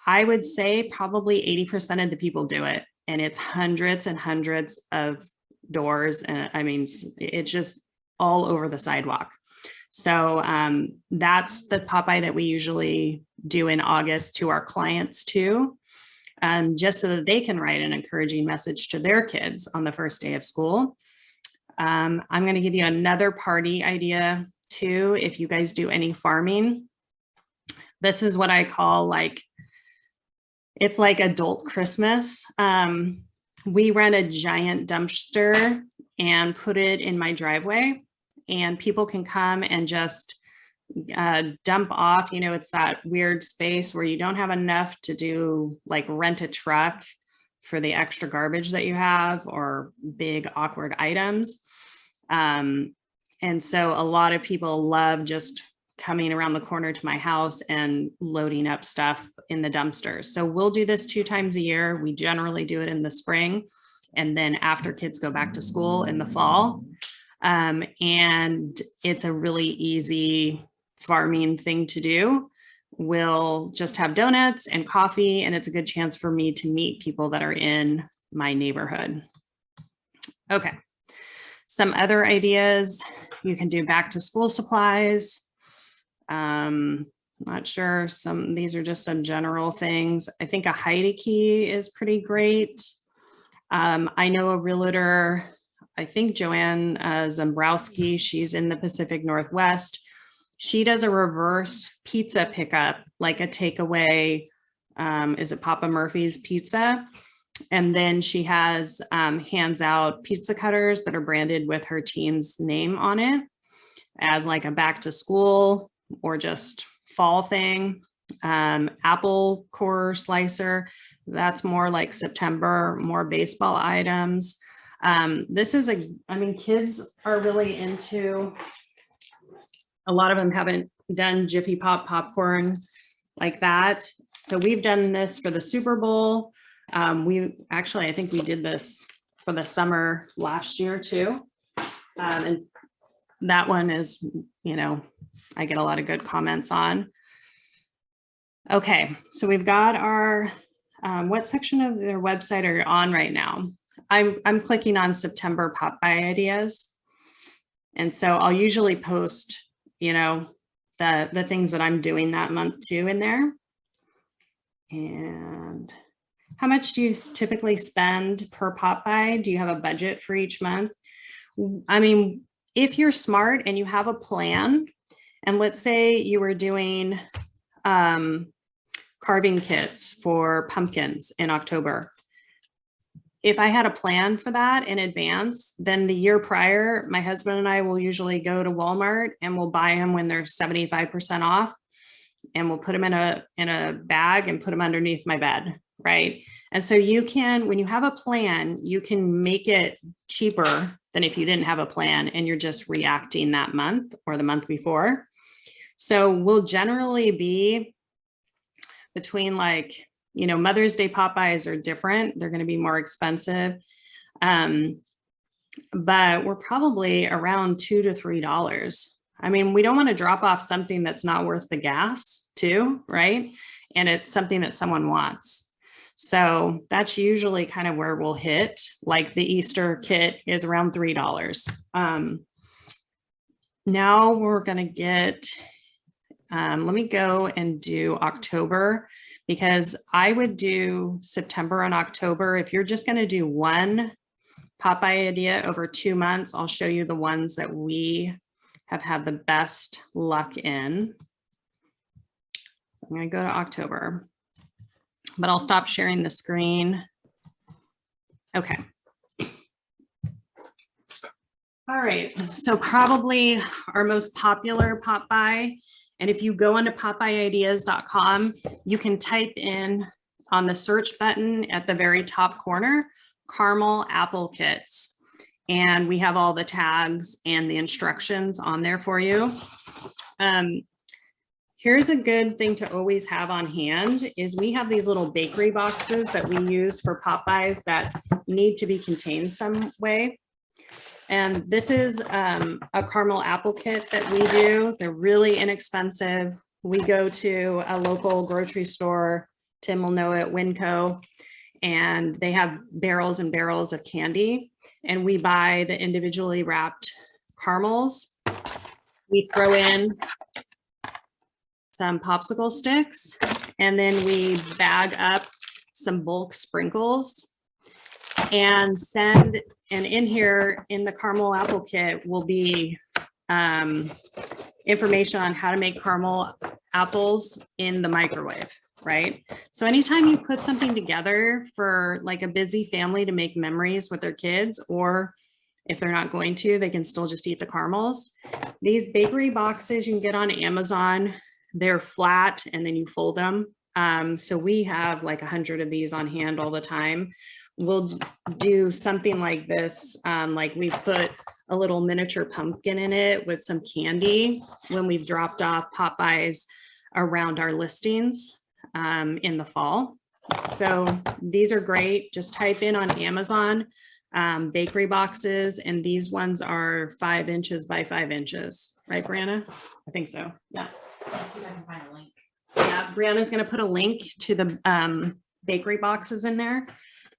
I would say probably 80% of the people do it, and it's hundreds and hundreds of doors. And I mean, it's just all over the sidewalk. So that's the Pop-by that we usually do in August to our clients too. Just so that they can write an encouraging message to their kids on the first day of school. I'm going to give you another party idea too. If you guys do any farming, this is what I call it's like adult Christmas. We rent a giant dumpster and put it in my driveway, and people can come and just dump off. It's that weird space where you don't have enough to do rent a truck for the extra garbage that you have or big awkward items. And so a lot of people love just coming around the corner to my house and loading up stuff in the dumpsters. So we'll do this 2 times a year. We generally do it in the spring and then after kids go back to school in the fall. And it's a really easy farming thing to do. We'll just have donuts and coffee, and it's a good chance for me to meet people that are in my neighborhood. Okay, some other ideas. You can do back to school supplies. Not sure, these are just some general things. I think a Heidi key is pretty great. I know a realtor, I think Joanne Zambrowski, she's in the Pacific Northwest. She does a reverse pizza pickup, like a takeaway. Is it Papa Murphy's pizza? And then she has hands out pizza cutters that are branded with her teen's name on it as like a back to school or just fall thing. Apple core slicer, that's more like September, more baseball items. This is kids are really into, a lot of them haven't done Jiffy Pop popcorn like that. So we've done this for the Super Bowl. I think we did this for the summer last year too. And that one is, I get a lot of good comments on. Okay, so we've got our, what section of their website are you on right now? I'm clicking on September Pop-by ideas. And so I'll usually post, the things that I'm doing that month too in there. And how much do you typically spend per Pop-by? Do you have a budget for each month? I mean, if you're smart and you have a plan, and let's say you were doing carving kits for pumpkins in October. If I had a plan for that in advance, then the year prior, my husband and I will usually go to Walmart and we'll buy them when they're 75% off, and we'll put them in a bag and put them underneath my bed, right? And so you can, when you have a plan, you can make it cheaper than if you didn't have a plan and you're just reacting that month or the month before. So we'll generally be between Mother's Day Pop-bys are different. They're going to be more expensive. but we're probably around $2 to $3. I mean, we don't want to drop off something that's not worth the gas too, right? And it's something that someone wants. So that's usually kind of where we'll hit. Like the Easter kit is around $3. Now we're going to get, let me go and do October, because I would do September and October. If you're just going to do one Pop-by idea over 2 months, I'll show you the ones that we have had the best luck in. So I'm going to go to October, but I'll stop sharing the screen. Okay. All right, so probably our most popular Pop-by, and if you go onto popbyideas.com, you can type in on the search button at the very top corner, caramel apple kits. And we have all the tags and the instructions on there for you. Here's a good thing to always have on hand is we have these little bakery boxes that we use for Pop-bys that need to be contained some way. And this is a caramel apple kit that we do. They're really inexpensive. We go to a local grocery store, Tim will know it, Winco, and they have barrels and barrels of candy. And we buy the individually wrapped caramels. We throw in some popsicle sticks, and then we bag up some bulk sprinkles and send, and in here in the caramel apple kit will be information on how to make caramel apples in the microwave, right? So anytime you put something together for like a busy family to make memories with their kids, or if they're not going to, they can still just eat the caramels. These bakery boxes you can get on Amazon. They're flat and then you fold them. So we have like 100 of these on hand all the time. We'll do something like this. Like we put a little miniature pumpkin in it with some candy when we've dropped off Pop-bys around our listings in the fall. So these are great. Just type in on Amazon bakery boxes, and these ones are 5 inches by 5 inches, right, Brianna? I think so. Yeah. Let's see if I can find a link. Yeah, Brianna's going to put a link to the bakery boxes in there.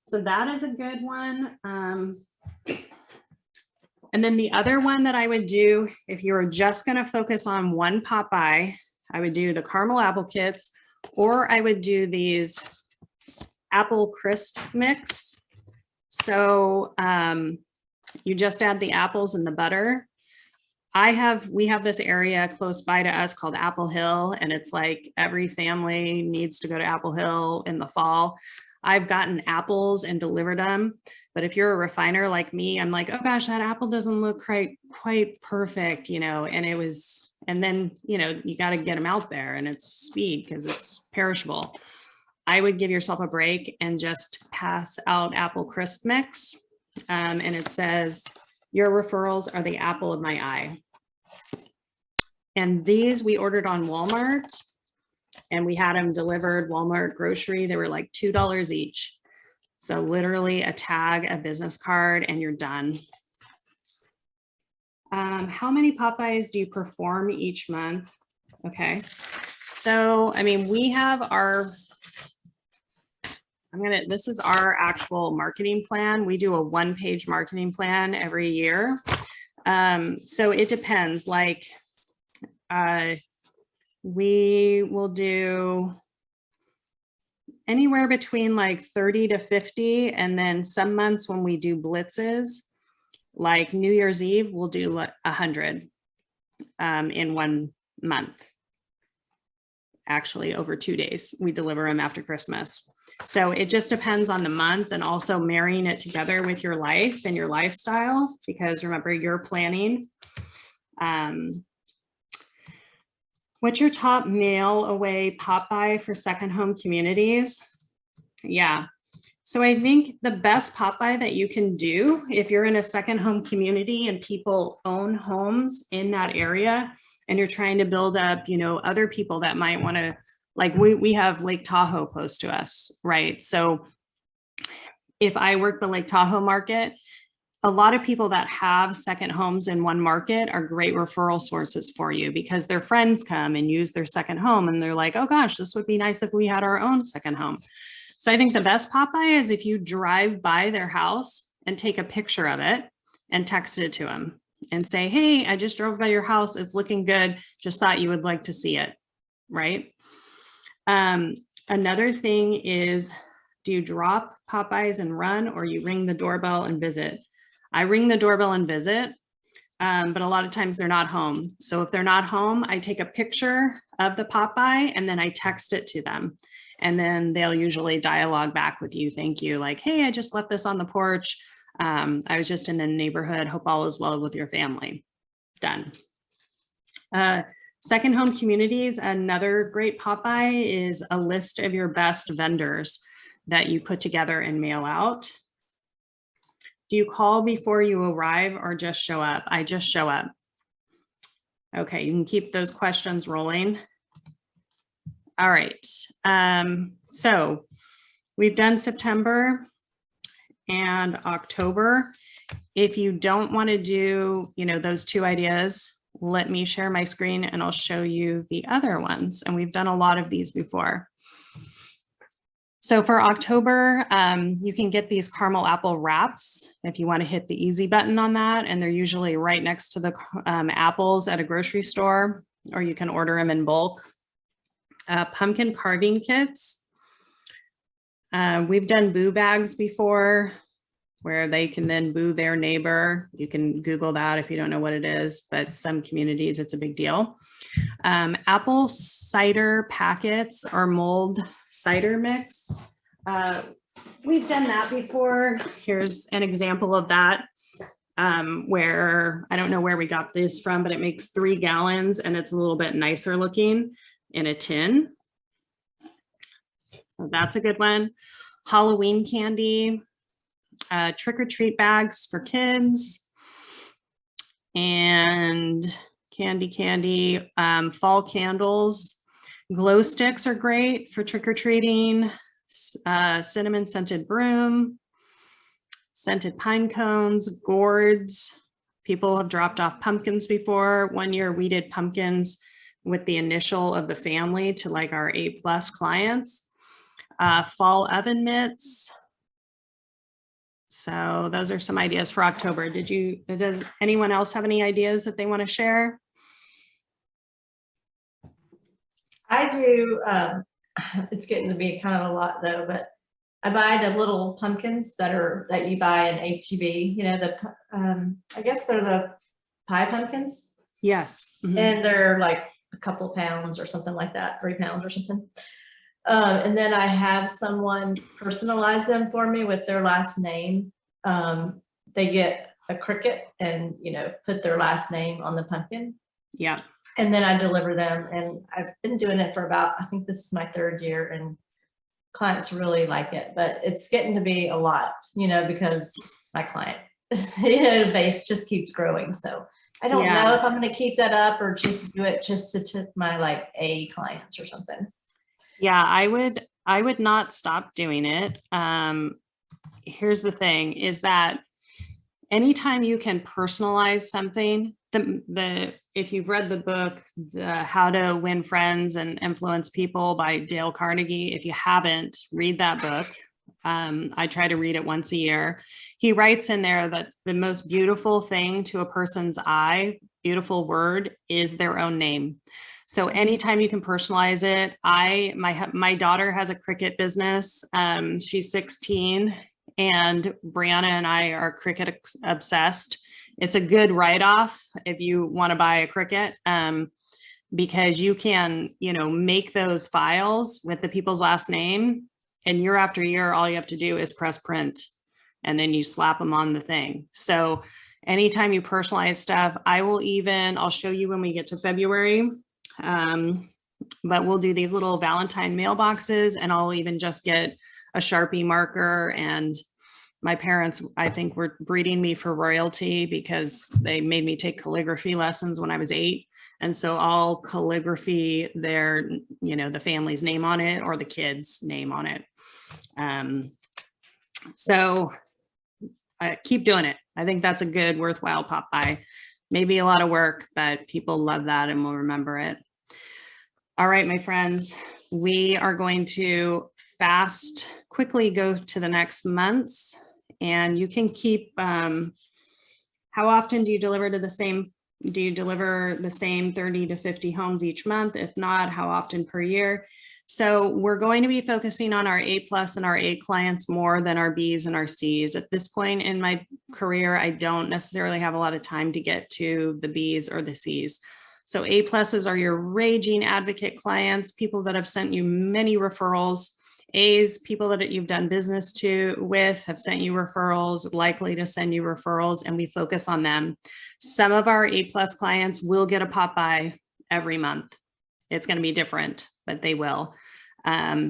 So that is a good one. And then the other one that I would do, if you were just going to focus on one Pop-by, I would do the caramel apple kits, or I would do these apple crisp mix. So you just add the apples and the butter. We have this area close by to us called Apple Hill, and it's like every family needs to go to Apple Hill in the fall. I've gotten apples and delivered them, but if you're a refiner like me, I'm like, oh gosh, that apple doesn't look quite perfect, you know, and then, you know, you got to get them out there and it's speed because it's perishable. I would give yourself a break and just pass out apple crisp mix. And it says, your referrals are the apple of my eye. And these we ordered on Walmart, and we had them delivered Walmart grocery. They were like $2 each. So literally a tag, a business card, and you're done. How many Pop-bys do you perform each month? Okay. So, I mean, we have our, this is our actual marketing plan. We do a 1-page marketing plan every year. So it depends, like, we will do anywhere between like 30 to 50. And then some months when we do blitzes, like New Year's Eve, we'll do 100 in 1 month. Actually, over 2 days, we deliver them after Christmas. So it just depends on the month, and also marrying it together with your life and your lifestyle, because remember, you're planning. What's your top mail away Pop-by for second home communities? Yeah. So I think the best Pop-by that you can do if you're in a second home community and people own homes in that area, and you're trying to build up, you know, other people that might want to, like we have Lake Tahoe close to us, right? So if I work the Lake Tahoe market, a lot of people that have second homes in one market are great referral sources for you because their friends come and use their second home and they're like, oh gosh, this would be nice if we had our own second home. So I think the best Pop-by is if you drive by their house and take a picture of it and text it to them and say, hey, I just drove by your house. It's looking good. Just thought you would like to see it, right? Another thing is, do you drop Pop-bys and run, or you ring the doorbell and visit? I ring the doorbell and visit, but a lot of times they're not home. So if they're not home, I take a picture of the Pop-by and then I text it to them. And then they'll usually dialogue back with you. Thank you. Like, hey, I just left this on the porch. I was just in the neighborhood. Hope all is well with your family. Done. Second home communities, another great Pop-by is a list of your best vendors that you put together and mail out. Do you call before you arrive or just show up? I just show up. Okay, you can keep those questions rolling. All right, so we've done September and October. If you don't want to do, those two ideas, let me share my screen and I'll show you the other ones. And we've done a lot of these before. So for October, you can get these caramel apple wraps if you want to hit the easy button on that. And they're usually right next to the apples at a grocery store, or you can order them in bulk. Pumpkin carving kits. We've done boo bags before, where they can then boo their neighbor. You can Google that if you don't know what it is, but some communities, it's a big deal. Apple cider packets or mulled cider mix. We've done that before. Here's an example of that, where I don't know where we got this from, but it makes 3 gallons and it's a little bit nicer looking in a tin. So that's a good one. Halloween candy, trick-or-treat bags for kids, and candy, fall candles. Glow sticks are great for trick-or-treating, cinnamon scented broom, scented pine cones, gourds. People have dropped off pumpkins before. One year we did pumpkins with the initial of the family to like our A+ clients. Fall oven mitts. So those are some ideas for October. Does anyone else have any ideas that they want to share? I do, it's getting to be kind of a lot though, but I buy the little pumpkins that you buy in HEB, I guess they're the pie pumpkins. Yes. Mhm. And they're like a couple pounds or something like that, 3 pounds or something. And then I have someone personalize them for me with their last name. They get a cricket and, put their last name on the pumpkin. Yeah. And then I deliver them, and I've been doing it for about, I think this is my 3rd year, and clients really like it, but it's getting to be a lot, because my client base just keeps growing. So I don't know if I'm going to keep that up or just do it just to my like A clients or something. Yeah, I would not stop doing it. Here's the thing is that anytime you can personalize something, if you've read the book, How to Win Friends and Influence People by Dale Carnegie, if you haven't, read that book. I try to read it once a year. He writes in there that the most beautiful thing to a person's eye, beautiful word, is their own name. So anytime you can personalize it, my daughter has a cricket business. She's 16, and Brianna and I are cricket obsessed. It's a good write-off if you want to buy a cricket, because you can, make those files with the people's last name, and year after year, all you have to do is press print, and then you slap them on the thing. So anytime you personalize stuff, I'll show you when we get to February. But we'll do these little Valentine mailboxes, and I'll even just get a Sharpie marker. And my parents, I think, were breeding me for royalty because they made me take calligraphy lessons when I was 8. And so I'll calligraphy their, the family's name on it or the kid's name on it. So I keep doing it. I think that's a good, worthwhile pop by. Maybe a lot of work, but people love that and will remember it. All right, my friends, we are going to quickly go to the next months, and you can keep, how often do you deliver the same 30 to 50 homes each month? If not, how often per year? So we're going to be focusing on our A+ and our A clients more than our Bs and our Cs. At this point in my career, I don't necessarily have a lot of time to get to the Bs or the Cs. So A+ are your raging advocate clients, people that have sent you many referrals. A's, people that you've done business with, have sent you referrals, likely to send you referrals, and we focus on them. Some of our A+ clients will get a pop by every month. It's going to be different, but they will.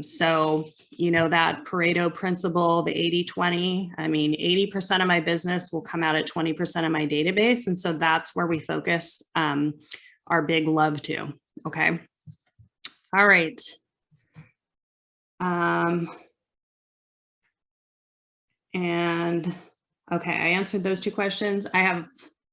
So, you know, that Pareto principle, the 80-20, I mean, 80% of my business will come out at 20% of my database. And so that's where we focus our big love to. Okay. All right. And okay, I answered those 2 questions. I have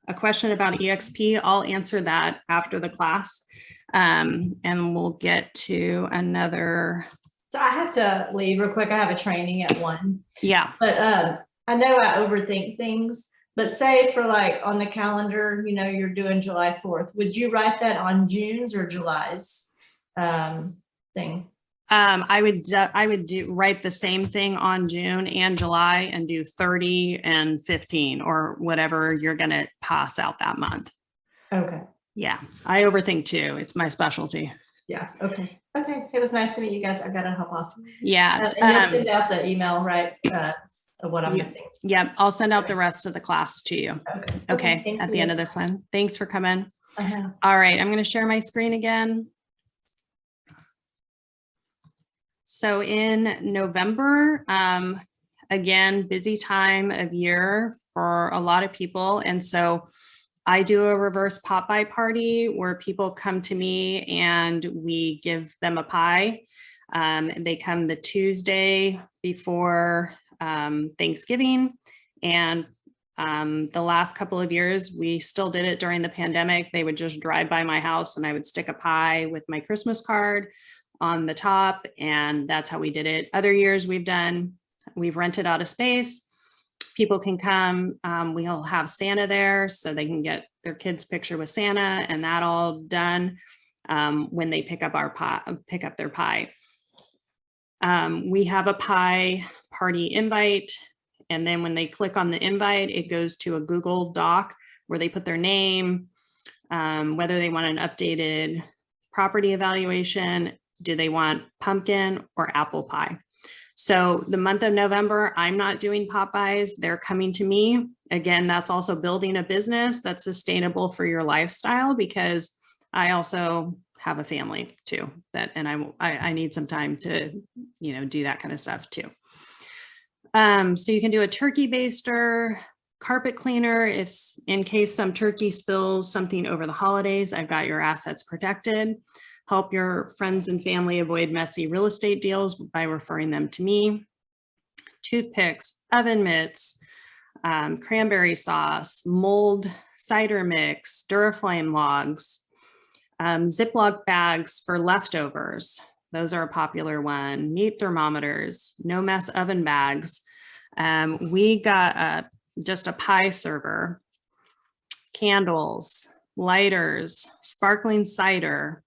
a question about EXP. I'll answer that after the class. And we'll get to another. So I have to leave real quick. I have a training at 1. Yeah. But I know I overthink things, but say for like on the calendar, you know, you're doing July 4th. Would you write that on June's or July's thing? I would write the same thing on June and July and do 30 and 15 or whatever you're going to pass out that month. Okay. Yeah. I overthink too. It's my specialty. Yeah. Okay. Okay. It was nice to meet you guys. I gotta hop off. Yeah. And you'll send out the email, right? Of what I'm missing. Yep. I'll send out the rest of the class to you. Okay. Thank At the you. end of this one. Thanks for coming. Uh-huh. All right. I'm going to share my screen again. So in November, again, busy time of year for a lot of people. And so I do a reverse pop-by party where people come to me and we give them a pie. They come the Tuesday before Thanksgiving. And the last couple of years, we still did it during the pandemic. They would just drive by my house and I would stick a pie with my Christmas card on the top. And that's how we did it. Other years we've rented out a space. People can come, we'll have Santa there so they can get their kids' picture with Santa and that all done when they pick up their pie. We have a pie party invite. And then when they click on the invite, it goes to a Google Doc where they put their name, whether they want an updated property evaluation, do they want pumpkin or apple pie? So the month of November, I'm not doing pop-bys. They're coming to me. Again, that's also building a business that's sustainable for your lifestyle because I also have a family too, and I need some time to, you know, do that kind of stuff too. So you can do a turkey baster, carpet cleaner, if in case some turkey spills something over the holidays, I've got your assets protected. Help your friends and family avoid messy real estate deals by referring them to me. Toothpicks, oven mitts, cranberry sauce, mold cider mix, Duraflame logs, Ziploc bags for leftovers. Those are a popular one. Meat thermometers, no mess oven bags. We got just a pie server, candles, lighters, sparkling cider,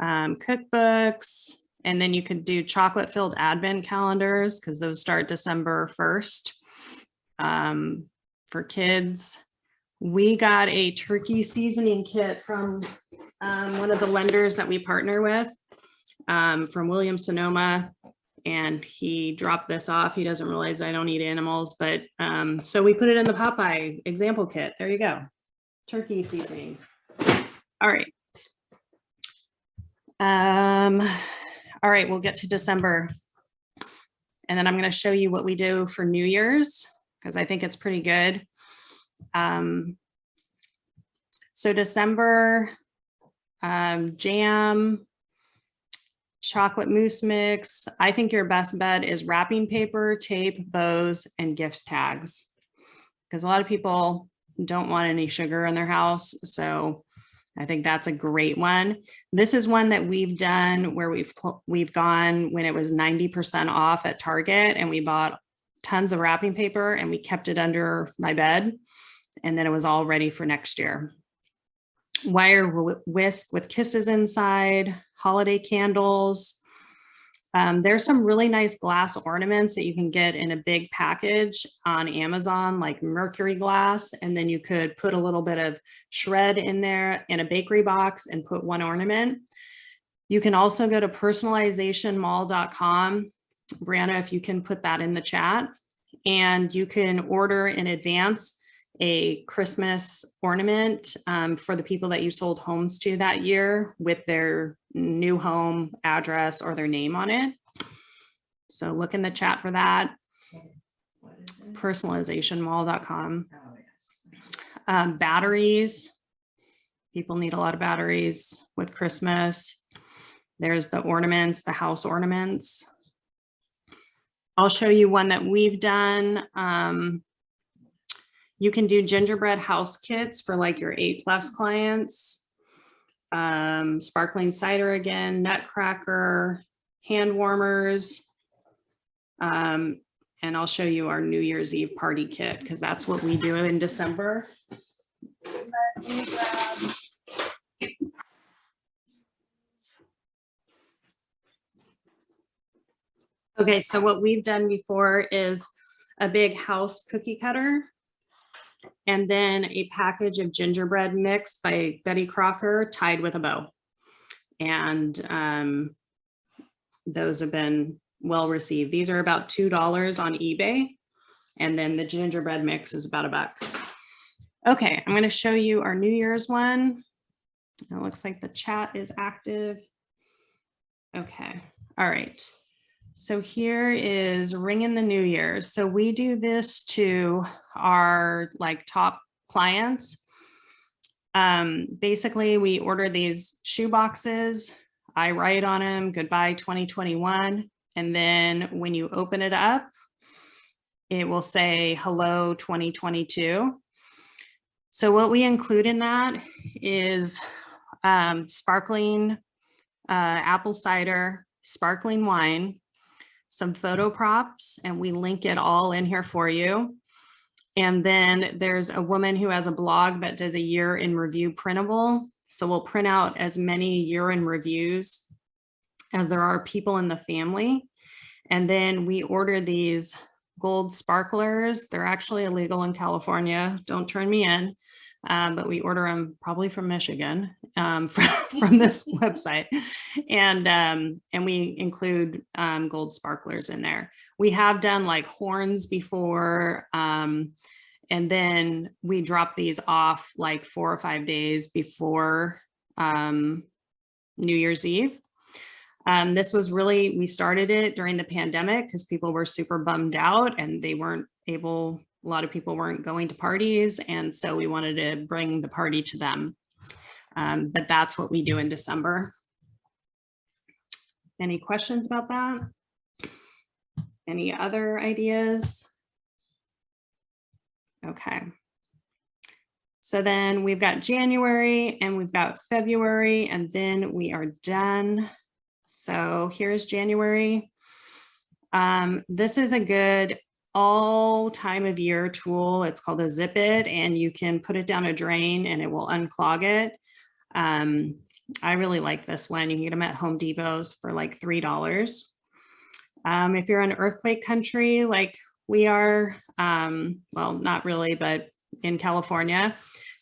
cookbooks, and then you could do chocolate filled advent calendars because those start December 1st. For kids, we got a turkey seasoning kit from one of the lenders that we partner with, from William Sonoma, and he dropped this off. He doesn't realize I don't eat animals, but so we put it in the Popeye example kit. There you go. Turkey seasoning. All right. All right, we'll get to December. And then I'm going to show you what we do for New Year's because I think it's pretty good. So December, jam, chocolate mousse mix. I think your best bet is wrapping paper, tape, bows, and gift tags. because a lot of people don't want any sugar in their house. So I think that's a great one. This is one that we've done where we've gone when it was 90% off at Target, and we bought tons of wrapping paper and we kept it under my bed, and then it was all ready for next year. Wire whisk with kisses inside, holiday candles. There's some really nice glass ornaments that you can get in a big package on Amazon, like mercury glass. And then you could put a little bit of shred in there in a bakery box and put one ornament. You can also go to personalizationmall.com. Brianna, if you can put that in the chat, and you can order in advance a Christmas ornament for the people that you sold homes to that year with their new home address or their name on it. So look in the chat for that. What is it? Personalizationmall.com. Oh, yes. Batteries. People need a lot of batteries with Christmas. There's the ornaments, the house ornaments. I'll show you one that we've done. You can do gingerbread house kits for like your A+ clients. Sparkling cider again, nutcracker, hand warmers. And I'll show you our New Year's Eve party kit because that's what we do in December. Let me grab. Okay, so what we've done before is a big house cookie cutter, and then a package of gingerbread mix by Betty Crocker tied with a bow. And those have been well received. These are about $2 on eBay. And then the gingerbread mix is about $1. Okay, I'm going to show you our New Year's one. It looks like the chat is active. Okay, all right. So here is ringing the New Year's. So we do this to our like top clients. Basically, we order these shoe boxes. I write on them, goodbye 2021. And then when you open it up, it will say hello 2022. So what we include in that is sparkling apple cider, sparkling wine, some photo props, and we link it all in here for you. And then there's a woman who has a blog that does a year in review printable. So we'll print out as many year in reviews as there are people in the family. And then we order these gold sparklers. They're actually illegal in California. Don't turn me in. But we order them probably from Michigan from this website. And we include gold sparklers in there. We have done like horns before. And then we drop these off like 4 or 5 days before New Year's Eve. This was really, we started it during the pandemic because people were super bummed out and they weren't able, a lot of people weren't going to parties. And so we wanted to bring the party to them. But that's what we do in December. Any questions about that? Any other ideas? Okay. So then we've got January and we've got February, and then we are done. So here's January. This is a good all time of year tool. It's called a Zip It, and you can put it down a drain and it will unclog it. I really like this one. You can get them at Home Depot's for like $3. If you're in earthquake country like we are, well, not really, but in California,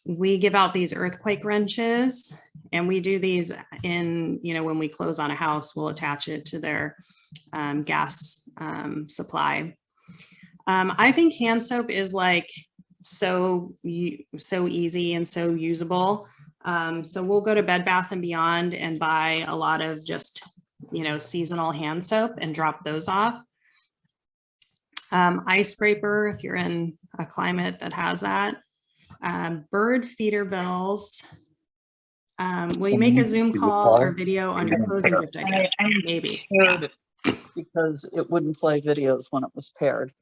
we give out these earthquake wrenches, and we do these in, you know, when we close on a house, we'll attach it to their gas supply. I think hand soap is like so easy and so usable. So we'll go to Bed Bath & Beyond and buy a lot of just, you know, seasonal hand soap and drop those off. Ice scraper, if you're in a climate that has that. Bird feeder bells. Will you make a Zoom call or video on your closing gift ideas? Maybe. Paired it because it wouldn't play videos when it was paired.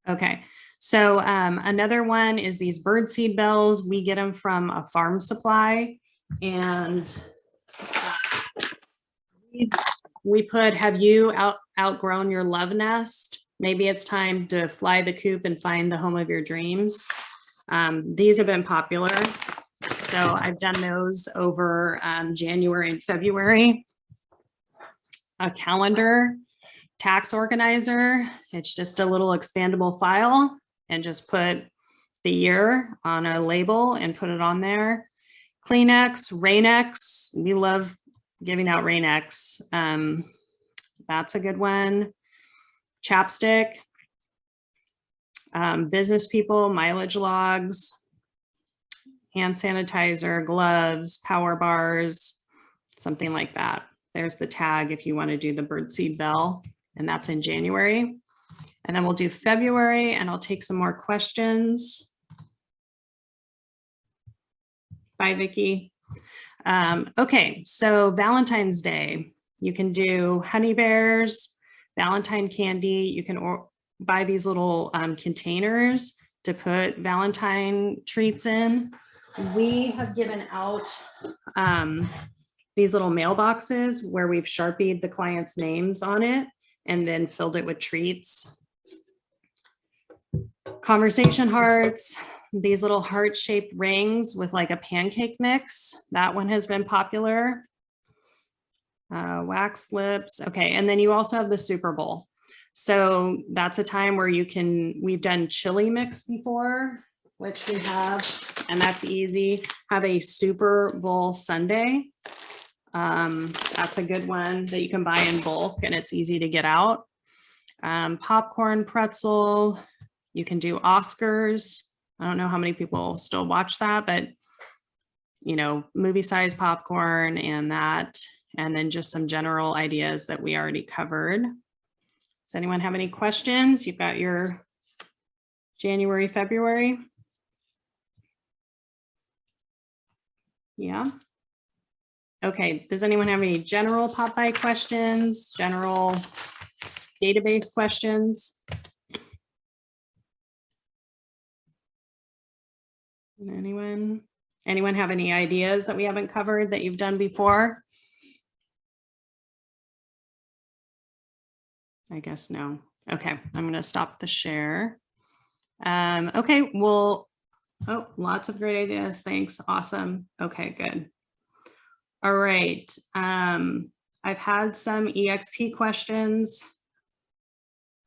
Okay, so another one is these birdseed bells. We get them from a farm supply, and we put, have you outgrown your love nest? Maybe it's time to fly the coop and find the home of your dreams. These have been popular. So I've done those over January and February. A calendar, tax organizer. It's just a little expandable file, and just put the year on a label and put it on there. Kleenex, Rain-X. We love giving out Rain-X. That's a good one. Chapstick. Business people, mileage logs, hand sanitizer, gloves, power bars, something like that. There's the tag if you want to do the birdseed bell, and that's in January. And then we'll do February, and I'll take some more questions. Bye, Vicki. Okay, so Valentine's Day, you can do honey bears, Valentine candy. You can buy these little containers to put Valentine treats in. We have given out these little mailboxes where we've Sharpied the client's names on it and then filled it with treats. Conversation hearts, these little heart-shaped rings with like a pancake mix. That one has been popular. Wax lips. Okay, and then you also have the Super Bowl. So that's a time where you can, we've done chili mix before, which we have, and that's easy. Have a Super Bowl sundae. That's a good one that you can buy in bulk, and it's easy to get out. Popcorn pretzel. You can do Oscars. I don't know how many people still watch that, but you know, movie size popcorn and that, and then just some general ideas that we already covered. Does anyone have any questions? You've got your January, February. Yeah. Okay, does anyone have any general Pop-by questions, general database questions? Anyone have any ideas that we haven't covered that you've done before? I guess no. Okay, I'm going to stop the share. Okay, well, oh, lots of great ideas. Thanks. Awesome. Okay, good. All right. I've had some EXP questions.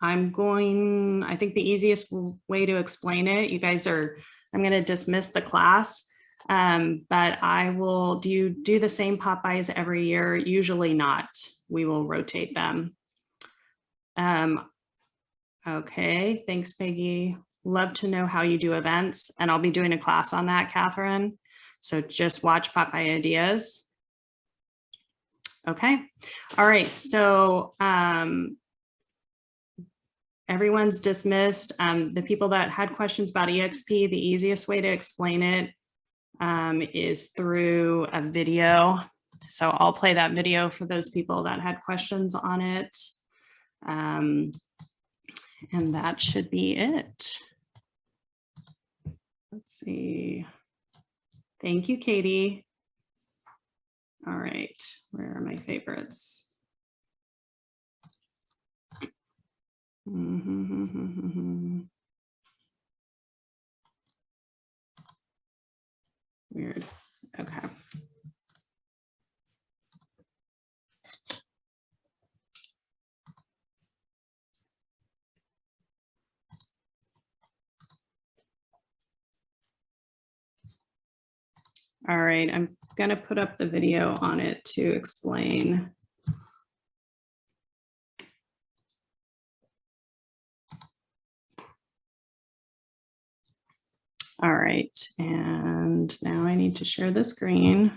I think the easiest way to explain it, you guys are, I'm going to dismiss the class, but I will, do you do the same Pop-bys every year? Usually not. We will rotate them. Okay, thanks, Peggy. Love to know how you do events, and I'll be doing a class on that, Catherine. So just watch Pop-by Ideas. Okay, all right, so everyone's dismissed. The people that had questions about EXP, the easiest way to explain it is through a video. So I'll play that video for those people that had questions on it. And that should be it. Let's see. Thank you, Katie. All right, where are my favorites? Weird. Okay. All right, I'm going to put up the video on it to explain. All right, and now I need to share the screen.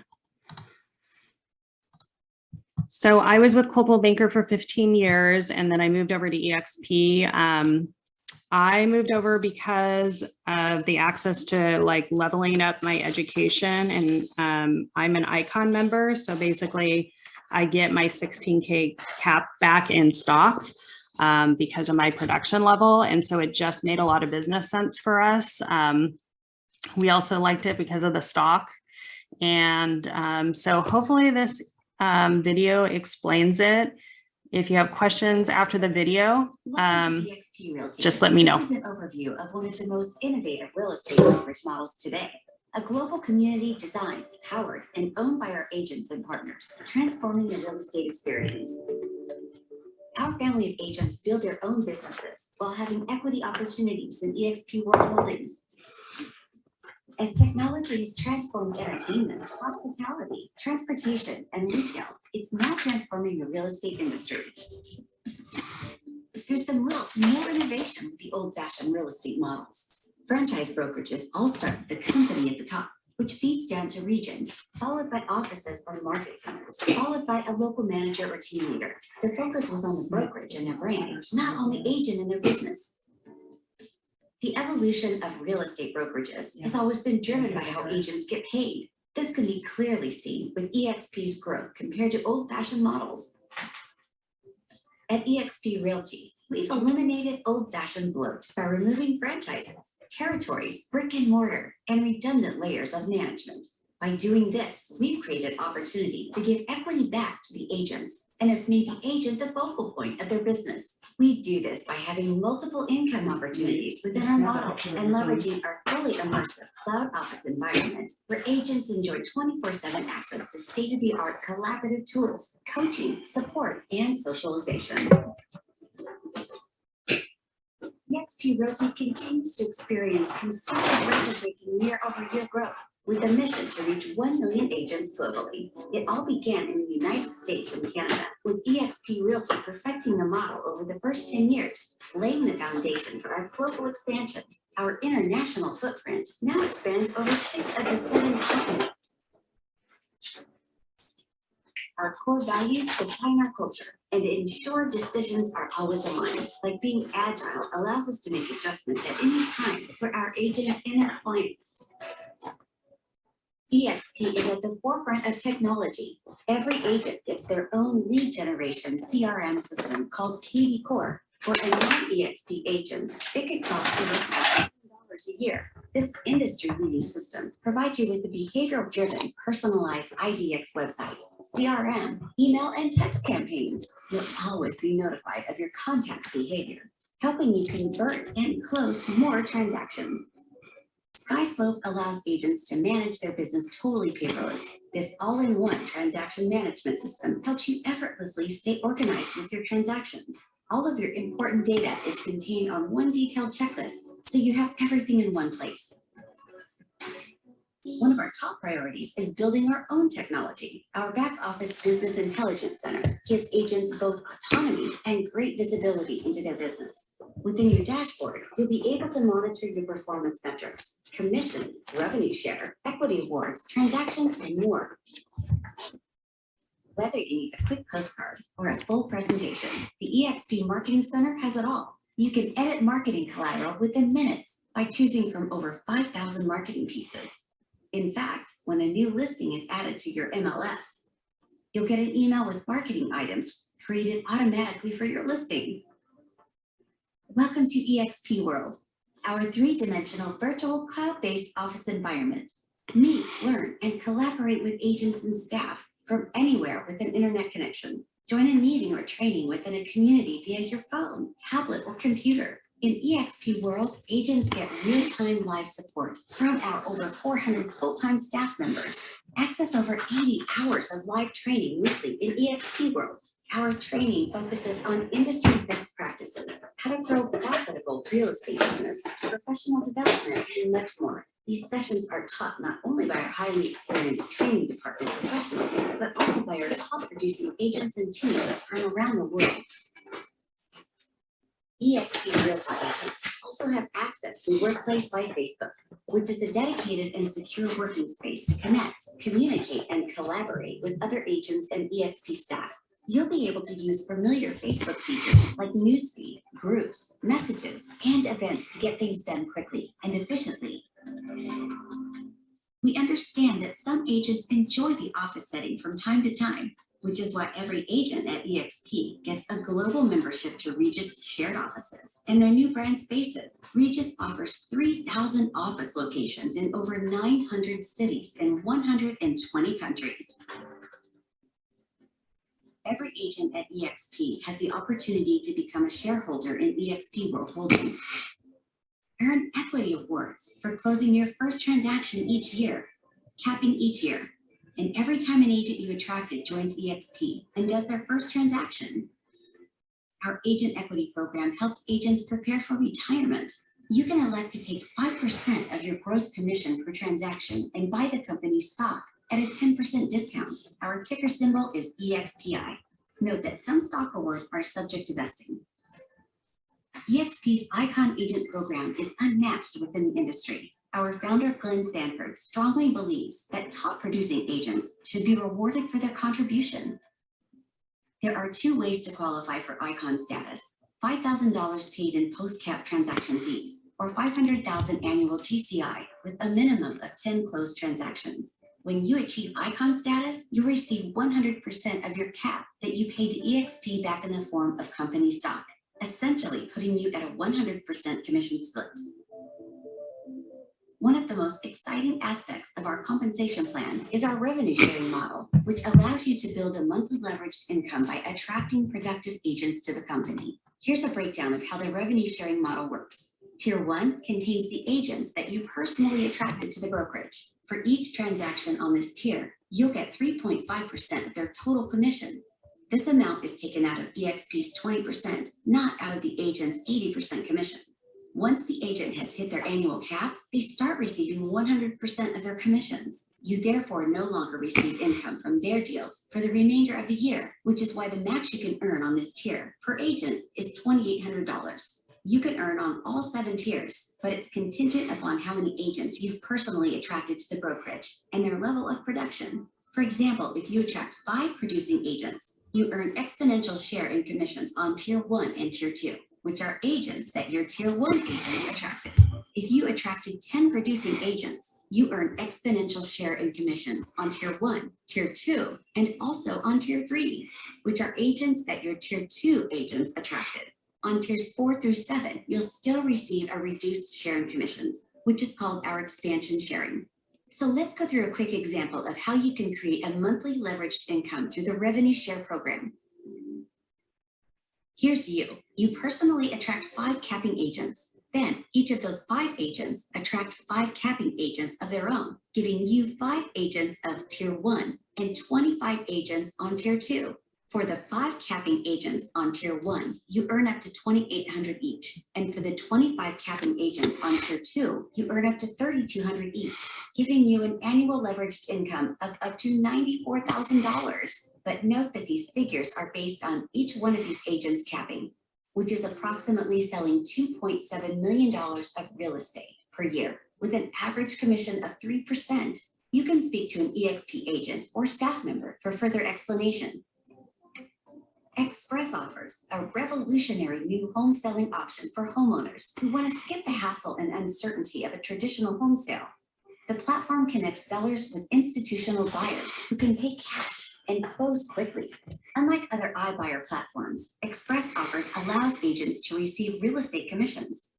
So I was with Coldwell Banker for 15 years, and then I moved over to EXP. I moved over because of the access to like leveling up my education, and I'm an Icon member. So basically I get my 16K cap back in stock. because of my production level. And so it just made a lot of business sense for us. We also liked it because of the stock. And so hopefully this video explains it. If you have questions after the video, just let me know. This is an overview of one of the most innovative real estate brokerage models today. A global community designed, powered, and owned by our agents and partners, transforming the real estate experience. Our family of agents build their own businesses while having equity opportunities in eXp World Holdings. As technology has transformed entertainment, hospitality, transportation, and retail, it's now transforming the real estate industry. There's been little to no innovation with the old-fashioned real estate models. Franchise brokerages all start with the company at the top, which feeds down to regions, followed by offices or market centers, followed by a local manager or team leader. The focus was on the brokerage and their brand, not on the agent and their business. The evolution of real estate brokerages has always been driven by how agents get paid. This can be clearly seen with eXp's growth compared to old-fashioned models. At eXp Realty, we've eliminated old-fashioned bloat by removing franchises, territories, brick and mortar, and redundant layers of management. By doing this, we've created opportunity to give equity back to the agents and have made the agent the focal point of their business. We do this by having multiple income opportunities within our model and leveraging our fully immersive cloud office environment where agents enjoy 24/7 access to state-of-the-art collaborative tools, coaching, support, and socialization. eXp Realty continues to experience consistent record-breaking year-over-year growth, with a mission to reach 1 million agents globally. It all began in the United States and Canada, with eXp Realty perfecting the model over the first 10 years, laying the foundation for our global expansion. Our international footprint now expands over 6 of the 7 continents. Our core values define our culture and ensure decisions are always aligned. Like being agile allows us to make adjustments at any time for our agents and our clients. eXp is at the forefront of technology. Every agent gets their own lead generation CRM system called KV Core. For a non-eXp agent, it could cost over $5,000 a year. This industry-leading system provides you with a behavioral-driven, personalized IDX website, CRM, email, and text campaigns. You'll always be notified of your contact's behavior, helping you convert and close more transactions. SkySlope allows agents to manage their business totally paperless. This all-in-one transaction management system helps you effortlessly stay organized with your transactions. All of your important data is contained on one detailed checklist, so you have everything in one place. One of our top priorities is building our own technology. Our back office business intelligence center gives agents both autonomy and great visibility into their business. Within your dashboard, you'll be able to monitor your performance metrics, commissions, revenue share, equity awards, transactions, and more. Whether you need a quick postcard or a full presentation, the eXp Marketing Center has it all. You can edit marketing collateral within minutes by choosing from over 5,000 marketing pieces. In fact, when a new listing is added to your MLS, you'll get an email with marketing items created automatically for your listing. Welcome to eXp World, our 3-dimensional virtual cloud-based office environment. Meet, learn, and collaborate with agents and staff from anywhere with an internet connection. Join a meeting or training within a community via your phone, tablet, or computer. In eXp World, agents get real-time live support from our over 400 full-time staff members. Access over 80 hours of live training weekly in eXp World. Our training focuses on industry best practices, how to grow profitable real estate business, professional development, and much more. These sessions are taught not only by our highly experienced training department professionals, but also by our top producing agents and teams from around the world. eXp Realty agents also have access to Workplace by Facebook, which is a dedicated and secure working space to connect, communicate, and collaborate with other agents and eXp staff. You'll be able to use familiar Facebook features like newsfeed, groups, messages, and events to get things done quickly and efficiently. We understand that some agents enjoy the office setting from time to time, which is why every agent at eXp gets a global membership to Regis shared offices and their new brand spaces. Regis offers 3,000 office locations in over 900 cities in 120 countries. Every agent at eXp has the opportunity to become a shareholder in eXp World Holdings. Earn equity awards for closing your first transaction each year, capping each year. And every time an agent you attracted joins eXp and does their first transaction, our agent equity program helps agents prepare for retirement. You can elect to take 5% of your gross commission per transaction and buy the company's stock at a 10% discount. Our ticker symbol is EXPI. Note that some stock awards are subject to vesting. eXp's Icon Agent program is unmatched within the industry. Our founder, Glenn Sanford, strongly believes that top producing agents should be rewarded for their contribution. There are 2 ways to qualify for Icon status: $5,000 paid in post-cap transaction fees, or $500,000 annual GCI with a minimum of 10 closed transactions. When you achieve Icon status, you'll receive 100% of your cap that you paid to eXp back in the form of company stock, essentially putting you at a 100% commission split. One of the most exciting aspects of our compensation plan is our revenue sharing model, which allows you to build a monthly leveraged income by attracting productive agents to the company. Here's a breakdown of how the revenue sharing model works. Tier 1 contains the agents that you personally attracted to the brokerage. For each transaction on this tier, you'll get 3.5% of their total commission. This amount is taken out of eXp's 20%, not out of the agent's 80% commission. Once the agent has hit their annual cap, they start receiving 100% of their commissions. You therefore no longer receive income from their deals for the remainder of the year, which is why the max you can earn on this tier per agent is $2,800. You can earn on all 7 tiers, but it's contingent upon how many agents you've personally attracted to the brokerage and their level of production. For example, if you attract 5 producing agents, you earn exponential share in commissions on tier 1 and tier 2. Which are agents that your tier 1 agents attracted. If you attracted 10 producing agents, you earn exponential share in commissions on tier 1, tier 2, and also on tier 3, which are agents that your tier 2 agents attracted. On tiers 4 through 7, you'll still receive a reduced share in commissions, which is called our expansion sharing. So let's go through a quick example of how you can create a monthly leveraged income through the revenue share program. Here's you. You personally attract 5 capping agents. Then each of those 5 agents attract 5 capping agents of their own, giving you 5 agents of tier 1 and 25 agents on tier 2. For the 5 capping agents on tier 1, you earn up to $2,800 each. And for the 25 capping agents on tier 2, you earn up to $3,200 each, giving you an annual leveraged income of up to $94,000. But note that these figures are based on each one of these agents capping, which is approximately selling $2.7 million of real estate per year with an average commission of 3%. You can speak to an eXp agent or staff member for further explanation. Express offers a revolutionary new home selling option for homeowners who want to skip the hassle and uncertainty of a traditional home sale. The platform connects sellers with institutional buyers who can pay cash and close quickly. Unlike other iBuyer platforms, Express Offers allows agents to receive real estate commissions.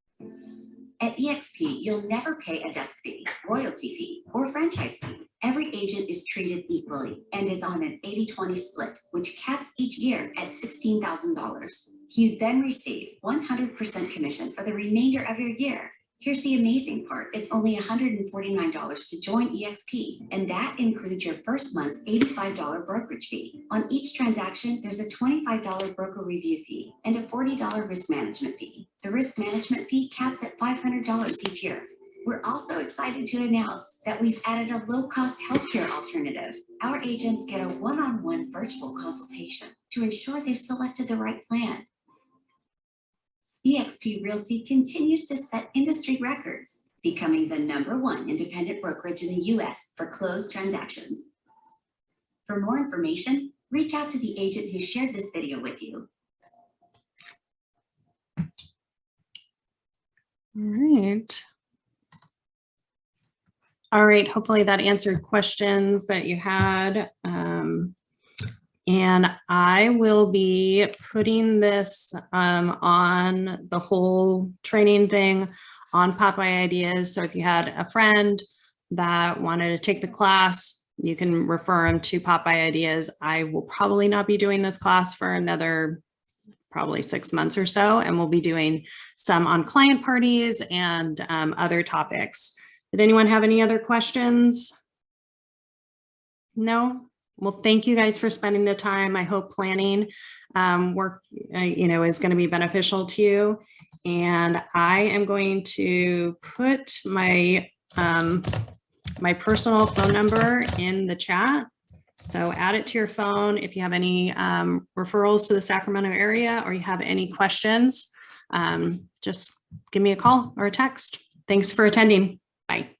At eXp, you'll never pay a desk fee, royalty fee, or franchise fee. Every agent is treated equally and is on an 80-20 split, which caps each year at $16,000. You then receive 100% commission for the remainder of your year. Here's the amazing part. It's only $149 to join eXp, and that includes your first month's $85 brokerage fee. On each transaction, there's a $25 broker review fee and a $40 risk management fee. The risk management fee caps at $500 each year. We're also excited to announce that we've added a low-cost healthcare alternative. Our agents get a one-on-one virtual consultation to ensure they've selected the right plan. eXp Realty continues to set industry records, becoming the #1 independent brokerage in the US for closed transactions. For more information, reach out to the agent who shared this video with you. All right, hopefully that answered questions that you had. And I will be putting this on the whole training thing on Pop-by Ideas. So if you had a friend that wanted to take the class, you can refer them to Pop-by Ideas. I will probably not be doing this class for another probably 6 months or so, and we'll be doing some on client parties and other topics. Did anyone have any other questions? No? Well, thank you guys for spending the time. I hope planning work, is going to be beneficial to you. And I am going to put my my personal phone number in the chat. So add it to your phone if you have any referrals to the Sacramento area or you have any questions. Just give me a call or a text. Thanks for attending. Bye.